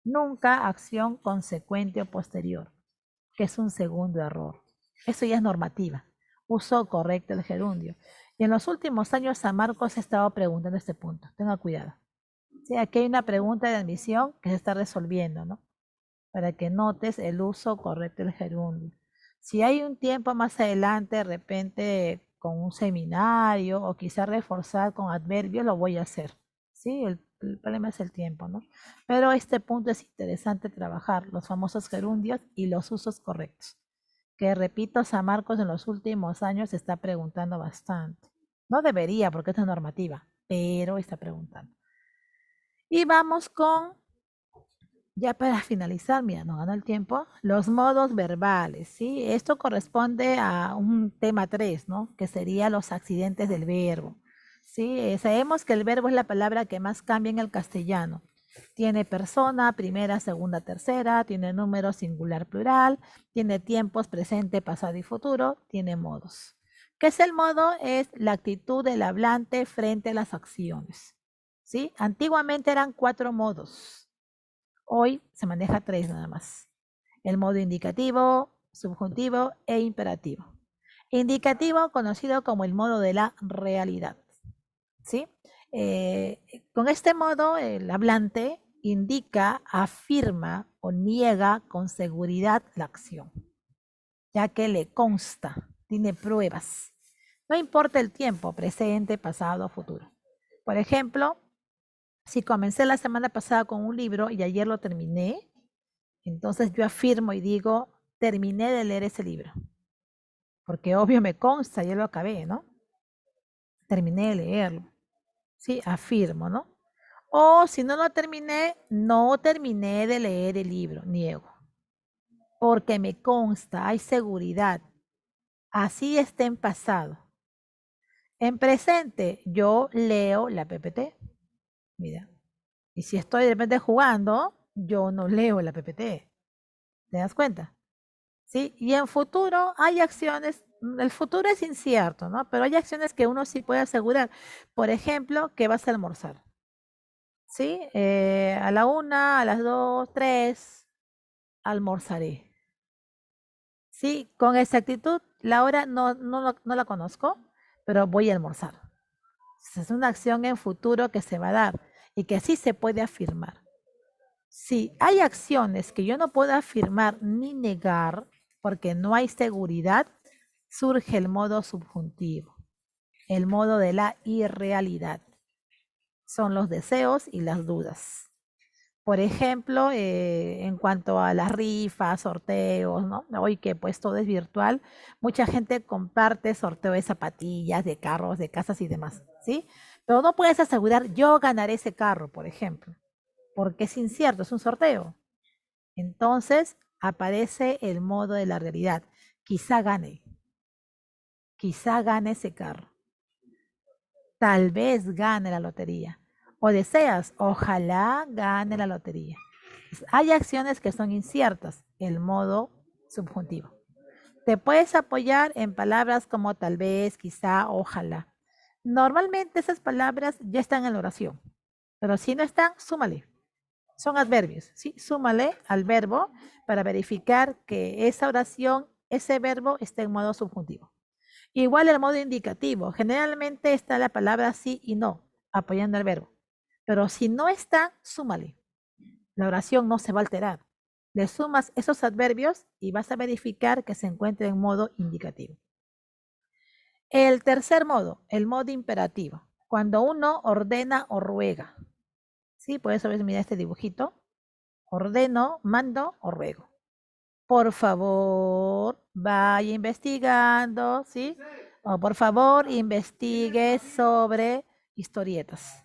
Nunca acción consecuente o posterior, que es un segundo error. Eso ya es normativa. Uso correcto del gerundio. Y en los últimos años San Marcos ha estado preguntando este punto. Tenga cuidado. Sí, aquí hay una pregunta de admisión que se está resolviendo, ¿no? Para que notes el uso correcto del gerundio. Si hay un tiempo más adelante, de repente con un seminario o quizá reforzar con adverbios, lo voy a hacer. Sí, el problema es el tiempo, ¿no? Pero este punto es interesante trabajar, los famosos gerundios y los usos correctos. Que repito, San Marcos en los últimos años se está preguntando bastante. No debería porque es normativa, pero está preguntando. Y vamos con, ya para finalizar, mira, no gana el tiempo, los modos verbales, ¿sí? Esto corresponde a un tema 3, ¿no? Que sería los accidentes del verbo, ¿sí? Sabemos que el verbo es la palabra que más cambia en el castellano. Tiene persona, primera, segunda, tercera, tiene número singular, plural, tiene tiempos presente, pasado y futuro, tiene modos. ¿Qué es el modo? Es la actitud del hablante frente a las acciones, ¿sí? Antiguamente eran 4 modos. Hoy se maneja 3 nada más. El modo indicativo, subjuntivo e imperativo. Indicativo conocido como el modo de la realidad. ¿Sí? Con este modo, el hablante indica, afirma o niega con seguridad la acción, ya que le consta, tiene pruebas. No importa el tiempo, presente, pasado o futuro. Por ejemplo, si comencé la semana pasada con un libro y ayer lo terminé, entonces yo afirmo y digo, terminé de leer ese libro, porque obvio me consta, ya lo acabé, ¿no? Terminé de leerlo, ¿sí? Afirmo, ¿no? O si no lo terminé, no terminé de leer el libro, niego, porque me consta, hay seguridad, así está en pasado. En presente, yo leo la PPT, mira, y si estoy de repente jugando, yo no leo la PPT, ¿te das cuenta? ¿Sí? Y en futuro hay acciones, el futuro es incierto, ¿no? Pero hay acciones que uno sí puede asegurar. Por ejemplo, que vas a almorzar, ¿sí? A la 1, a las 2, 3, almorzaré. ¿Sí? Con exactitud, la hora no la conozco, pero voy a almorzar. Es una acción en futuro que se va a dar y que sí se puede afirmar. Si hay acciones que yo no puedo afirmar ni negar porque no hay seguridad, surge el modo subjuntivo, el modo de la irrealidad. Son los deseos y las dudas. Por ejemplo, en cuanto a las rifas, sorteos, ¿no? Hoy que pues todo es virtual, mucha gente comparte sorteo de zapatillas, de carros, de casas y demás, ¿sí? Pero no puedes asegurar, yo ganaré ese carro, por ejemplo, porque es incierto, es un sorteo. Entonces aparece el modo de la realidad. Quizá gane ese carro. Tal vez gane la lotería. O deseas, ojalá gane la lotería. Hay acciones que son inciertas, el modo subjuntivo. Te puedes apoyar en palabras como tal vez, quizá, ojalá. Normalmente esas palabras ya están en la oración, pero si no están, súmale. Son adverbios, ¿sí? Súmale al verbo para verificar que esa oración, ese verbo está en modo subjuntivo. Igual el modo indicativo. Generalmente está la palabra sí y no, apoyando el verbo. Pero si no está, súmale. La oración no se va a alterar. Le sumas esos adverbios y vas a verificar que se encuentra en modo indicativo. El tercer modo, el modo imperativo. Cuando uno ordena o ruega. ¿Sí? Por eso ves, mira este dibujito. Ordeno, mando o ruego. Por favor, vaya investigando, ¿sí? O por favor, investigue sobre historietas,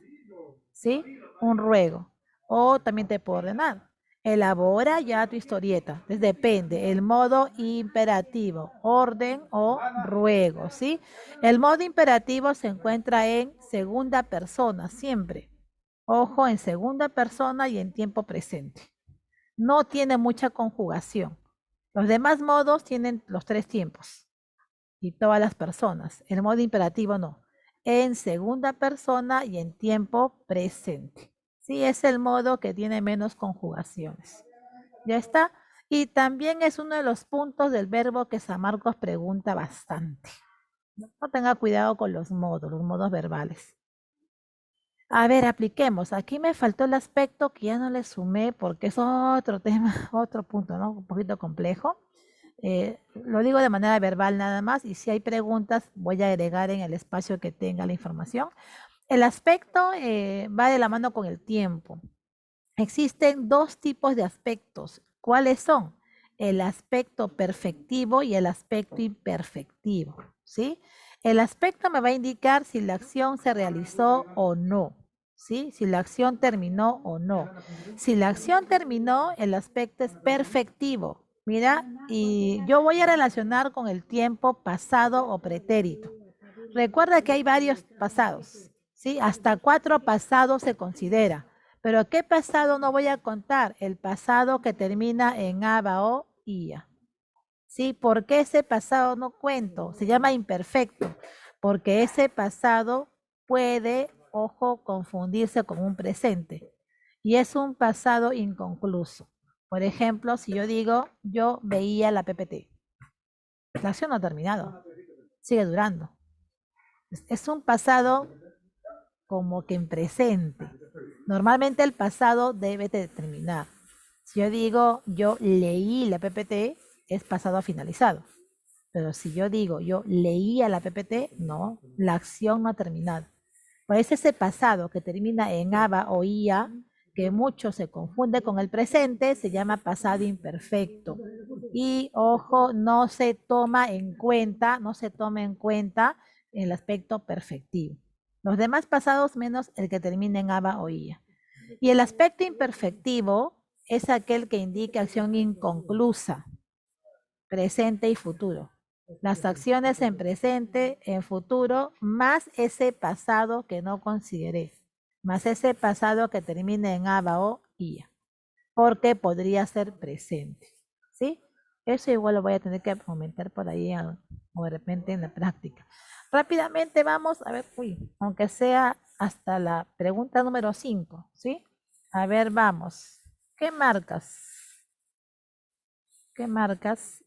¿sí? Un ruego. O también te puedo ordenar. Elabora ya tu historieta. Entonces depende, el modo imperativo, orden o ruego, ¿sí? El modo imperativo se encuentra en segunda persona, siempre. Ojo, en segunda persona y en tiempo presente. No tiene mucha conjugación. Los demás modos tienen los 3 tiempos y todas las personas. El modo imperativo no. En segunda persona y en tiempo presente. Sí, es el modo que tiene menos conjugaciones. Ya está. Y también es uno de los puntos del verbo que San Marcos pregunta bastante. No tenga cuidado con los modos verbales. A ver, apliquemos. Aquí me faltó el aspecto que ya no le sumé porque es otro tema, otro punto, ¿no? Un poquito complejo. Lo digo de manera verbal nada más y si hay preguntas voy a agregar en el espacio que tenga la información. El aspecto va de la mano con el tiempo. Existen dos tipos de aspectos. ¿Cuáles son? El aspecto perfectivo y el aspecto imperfectivo, ¿sí? El aspecto me va a indicar si la acción se realizó o no, ¿sí? Si la acción terminó o no. Si la acción terminó, el aspecto es perfectivo. Mira, y yo voy a relacionar con el tiempo pasado o pretérito. Recuerda que hay varios pasados, ¿sí? Hasta 4 pasados se considera. Pero ¿qué pasado no voy a contar? El pasado que termina en aba o ia. ¿Sí? ¿Por qué ese pasado no cuento? Se llama imperfecto, porque ese pasado puede, ojo, confundirse con un presente. Y es un pasado inconcluso. Por ejemplo, si yo digo, yo veía la PPT. La acción no ha terminado, sigue durando. Es un pasado como que en presente. Normalmente el pasado debe terminar. Si yo digo yo leí la PPT, es pasado finalizado. Pero si yo digo yo leía la PPT, no, la acción no ha terminado. Pues ese pasado que termina en aba o ia, que mucho se confunde con el presente, se llama pasado imperfecto. Y ojo, no se toma en cuenta, no se toma en cuenta el aspecto perfectivo. Los demás pasados menos el que termina en aba o ia. Y el aspecto imperfectivo es aquel que indica acción inconclusa, presente y futuro. Las acciones en presente, en futuro, más ese pasado que no consideré, más ese pasado que termina en aba o ia, porque podría ser presente. ¿Sí? Eso igual lo voy a tener que comentar por ahí o de repente en la práctica. Rápidamente vamos a ver, aunque sea hasta la pregunta número 5, ¿sí? A ver, vamos. ¿Qué marcas? ¿Qué marcas?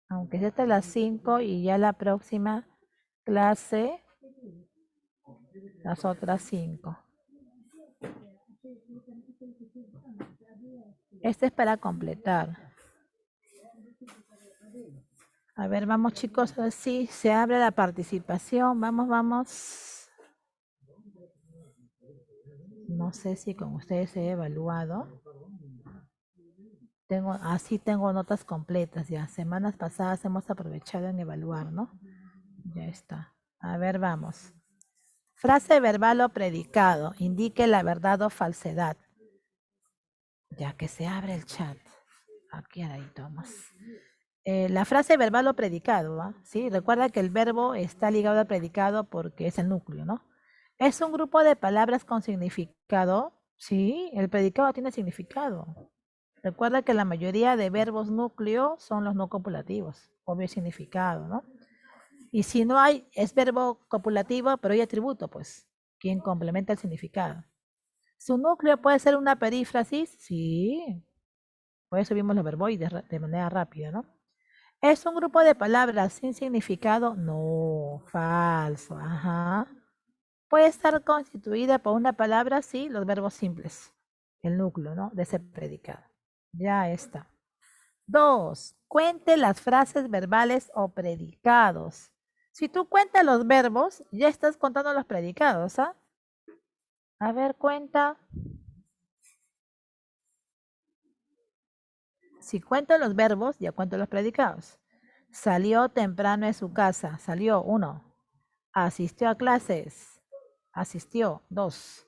Aunque ya está las 5 y ya la próxima clase, las otras 5. Este es para completar. A ver, vamos chicos, a ver si se abre la participación. Vamos, vamos. No sé si con ustedes he evaluado. Así tengo notas completas ya. Semanas pasadas hemos aprovechado en evaluar, ¿no? Ya está. A ver, vamos. Frase verbal o predicado. Indique la verdad o falsedad. Ya que se abre el chat. Aquí ahí Tomás. La frase verbal o predicado, ¿ah? ¿Sí? Recuerda que el verbo está ligado al predicado porque es el núcleo, ¿no? Es un grupo de palabras con significado. Sí, el predicado tiene significado. Recuerda que la mayoría de verbos núcleo son los no copulativos, obvio significado, ¿no? Y si no hay, es verbo copulativo, pero hay atributo, pues, quien complementa el significado. ¿Su núcleo puede ser una perífrasis? Sí. Por eso vimos los verboides de manera rápida, ¿no? ¿Es un grupo de palabras sin significado? No, falso, ajá. Puede estar constituida por una palabra, sí, los verbos simples, el núcleo, ¿no? De ese predicado. Ya está. 2. Cuente las frases verbales o predicados. Si tú cuentas los verbos, ya estás contando los predicados, ¿ah? A ver, cuenta. Si cuento los verbos, ya cuento los predicados. Salió temprano de su casa. Salió, 1. Asistió a clases. Asistió, 2.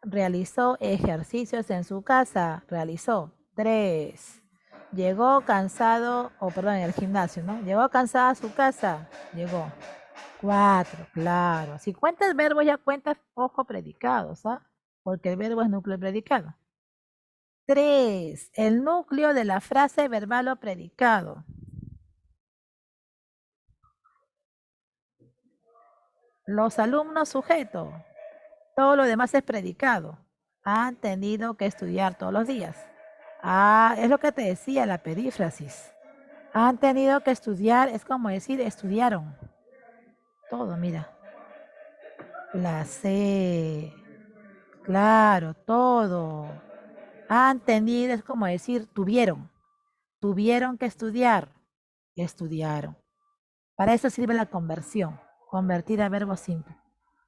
Realizó ejercicios en su casa. Realizó, 3. Llegó cansado, perdón, en el gimnasio, ¿no? Llegó cansada a su casa. Llegó, 4, claro. Si cuentas verbos, ya cuentas, ojo, predicados, ¿ah? Porque el verbo es núcleo predicado. 3. El núcleo de la frase verbal o predicado. Los alumnos sujeto. Todo lo demás es predicado. Han tenido que estudiar todos los días. Ah, es lo que te decía, la perífrasis. Han tenido que estudiar, es como decir, estudiaron. Todo, mira. La C. Claro, todo. Han tenido, es como decir, tuvieron. Tuvieron que estudiar. Estudiaron. Para eso sirve la conversión. Convertir a verbo simple.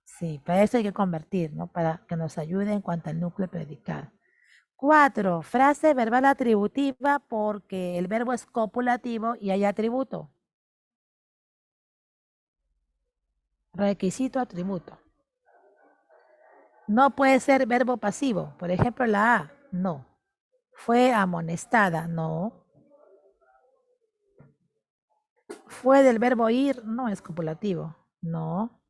Sí, para eso hay que convertir, ¿no? Para que nos ayude en cuanto al núcleo predicado. 4. Frase verbal atributiva porque el verbo es copulativo y hay atributo. Requisito atributo. No puede ser verbo pasivo. Por ejemplo, la A, no. Fue amonestada, no. Fue del verbo ir, no es copulativo, no.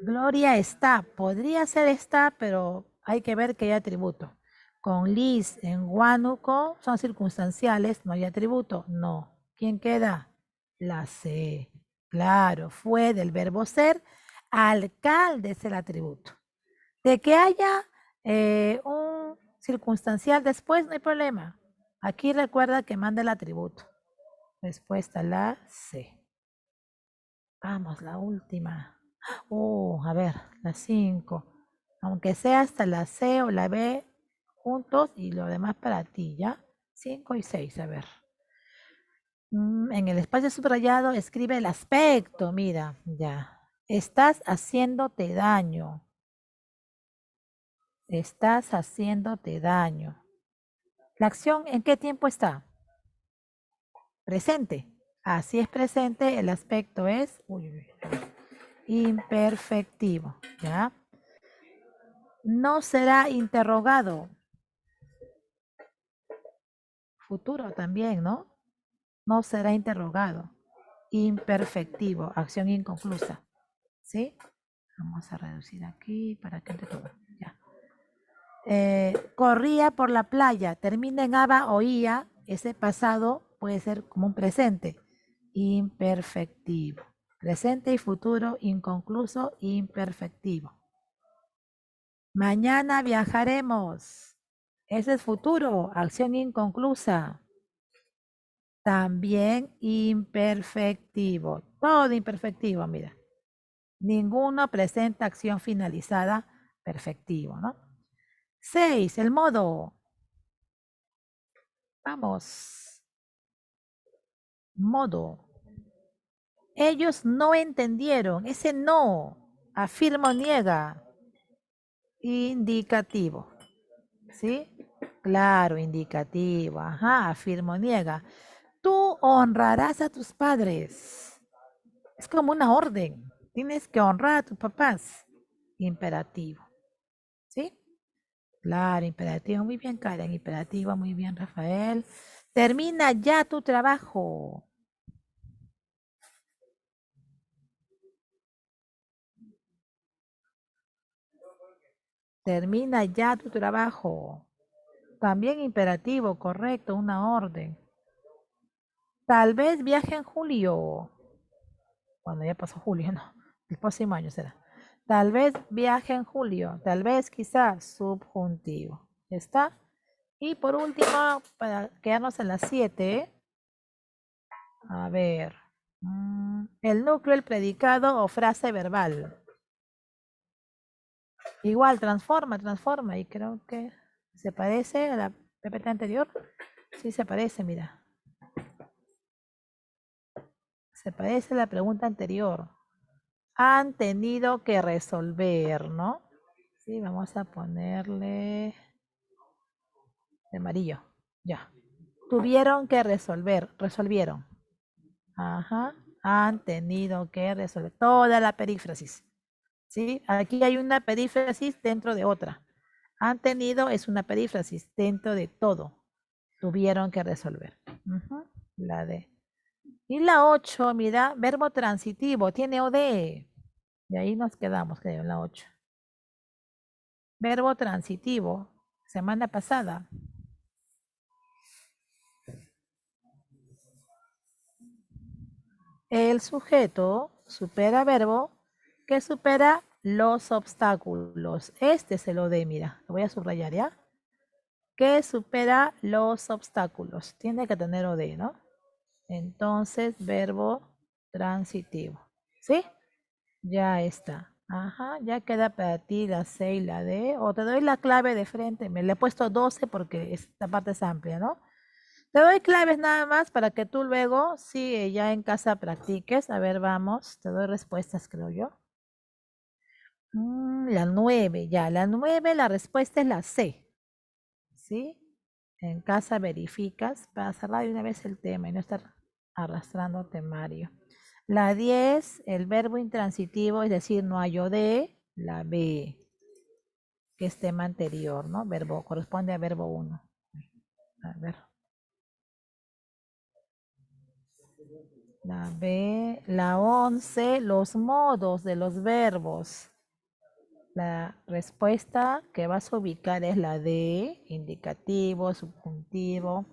Gloria está, podría ser está, pero hay que ver que hay atributo. Con Liz en Huánuco son circunstanciales, no hay atributo, no. ¿Quién queda? La C. Claro, fue del verbo ser, alcalde es el atributo. De que haya un circunstancial después, no hay problema. Aquí recuerda que manda el atributo. Respuesta la C. Vamos, la última. A ver, la 5. Aunque sea hasta la C o la B juntos y lo demás para ti, ¿ya? 5 y 6, a ver. En el espacio subrayado escribe el aspecto, mira, ya. Estás haciéndote daño. Estás haciéndote daño. ¿La acción en qué tiempo está? Presente. Así es presente, el aspecto es imperfectivo, ¿ya? No será interrogado. Futuro también, ¿no? No será interrogado. Imperfectivo, acción inconclusa. ¿Sí? Vamos a reducir aquí para que entre todo. Ya. Corría por la playa, termina en aba o ia, ese pasado puede ser como un presente. Imperfectivo. Presente y futuro inconcluso, imperfectivo. Mañana viajaremos. Ese es futuro, acción inconclusa. También imperfectivo. Todo imperfectivo, mira. Ninguno presenta acción finalizada perfectivo, ¿no? 6. El modo. Vamos. Modo. Ellos no entendieron. Ese no. Afirmo, niega. Indicativo. ¿Sí? Claro, indicativo. Ajá, afirmo, niega. Tú honrarás a tus padres. Es como una orden. Tienes que honrar a tus papás. Imperativo. ¿Sí? Claro, imperativo. Muy bien, Karen. Imperativo. Muy bien, Rafael. Termina ya tu trabajo. Termina ya tu trabajo. También imperativo, correcto, una orden. Tal vez viaje en julio. Bueno, ya pasó julio, no. El próximo año será. Tal vez viaje en julio. Tal vez, quizás, subjuntivo. ¿Ya está? Y por último, para quedarnos en las 7, a ver. El núcleo, el predicado o frase verbal. Igual, transforma. Y creo que se parece a la PPT anterior. Sí, se parece, mira. Se parece a la pregunta anterior. Han tenido que resolver, ¿no? Sí, vamos a ponerle de amarillo. Ya. Tuvieron que resolver, resolvieron. Ajá. Han tenido que resolver. Toda la perífrasis. ¿Sí? Aquí hay una perífrasis dentro de otra. Han tenido es una perífrasis dentro de todo. Tuvieron que resolver. La D. Y la 8, mira, verbo transitivo, tiene OD. Y ahí nos quedamos, creo, en la 8. Verbo transitivo, semana pasada. El sujeto supera verbo que supera los obstáculos. Este se lo de, mira, lo voy a subrayar, ¿ya? Que supera los obstáculos. Tiene que tener OD, ¿no? Entonces, verbo transitivo. ¿Sí? Ya está. Ajá, ya queda para ti la C y la D. O te doy la clave de frente. Me le he puesto 12 porque esta parte es amplia, ¿no? Te doy claves nada más para que tú luego, sí, ya en casa practiques. A ver, vamos. Te doy respuestas, creo yo. La 9, ya. La 9, la respuesta es la C. ¿Sí? En casa verificas para cerrar de una vez el tema y no estar arrastrando temario. La 10, el verbo intransitivo, es decir, no hay OD. La B, que es tema anterior, ¿no? Verbo, corresponde a verbo 1. A ver. La B, la 11, los modos de los verbos. La respuesta que vas a ubicar es la D, indicativo, subjuntivo.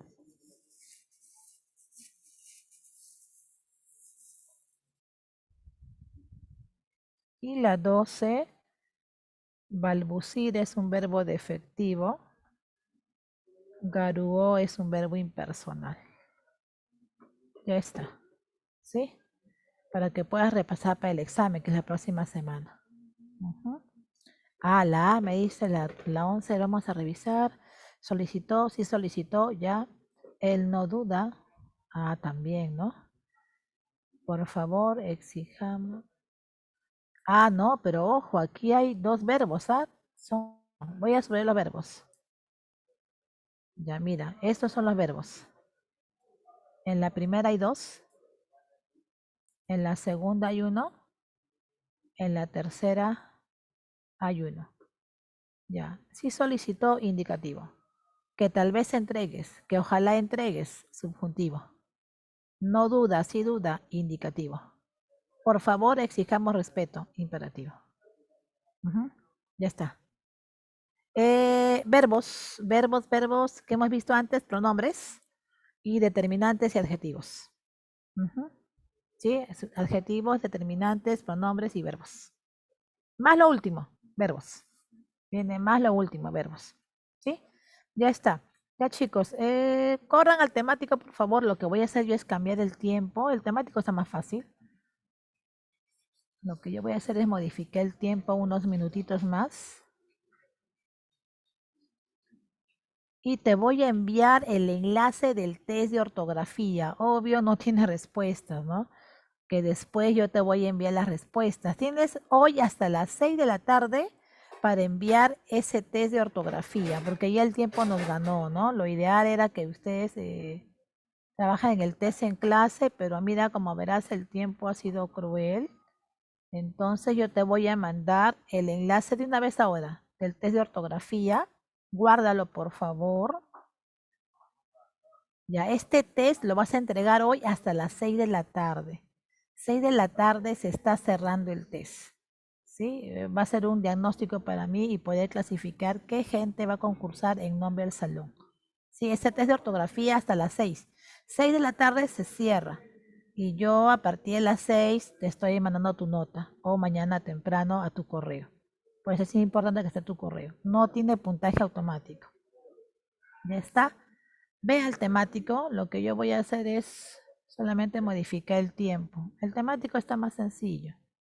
Y la 12, balbucir es un verbo defectivo. Garuó es un verbo impersonal. Ya está. ¿Sí? Para que puedas repasar para el examen, que es la próxima semana. La A me dice la 11, vamos a revisar. Solicitó, sí solicitó, ya. Él no duda. También, ¿no? Por favor, exijamos. No, pero ojo, aquí hay dos verbos, voy a subir los verbos. Ya, mira, estos son los verbos. En la primera hay 2, en la segunda hay 1, en la tercera hay 1. Ya, sí solicitó indicativo. Que tal vez entregues, que ojalá entregues, subjuntivo. No duda, sí duda, indicativo. Por favor, exijamos respeto, imperativo. Ya está. Verbos que hemos visto antes, pronombres y determinantes y adjetivos. ¿Sí? Adjetivos, determinantes, pronombres y verbos. Más lo último, verbos. Viene más lo último, verbos. ¿Sí? Ya está. Ya chicos, corran al temático, por favor. Lo que voy a hacer yo es cambiar el tiempo. El temático está más fácil. Lo que yo voy a hacer es modificar el tiempo unos minutitos más. Y te voy a enviar el enlace del test de ortografía. Obvio, no tiene respuestas, ¿no? Que después yo te voy a enviar las respuestas. Tienes hoy hasta las 6 de la tarde para enviar ese test de ortografía, porque ya el tiempo nos ganó, ¿no? Lo ideal era que ustedes trabajen en el test en clase, pero mira, como verás, el tiempo ha sido cruel. Entonces yo te voy a mandar el enlace de una vez ahora del test de ortografía. Guárdalo, por favor. Ya, este test lo vas a entregar hoy hasta las 6 de la tarde. 6 de la tarde se está cerrando el test. ¿Sí? Va a ser un diagnóstico para mí y poder clasificar qué gente va a concursar en nombre del salón. Sí, este test de ortografía hasta las 6. 6 de la tarde se cierra. Y yo a partir de las 6 te estoy mandando tu nota o mañana temprano a tu correo. Pues es importante que esté tu correo. No tiene puntaje automático. ¿Ya está? Ve al temático. Lo que yo voy a hacer es solamente modificar el tiempo. El temático está más sencillo.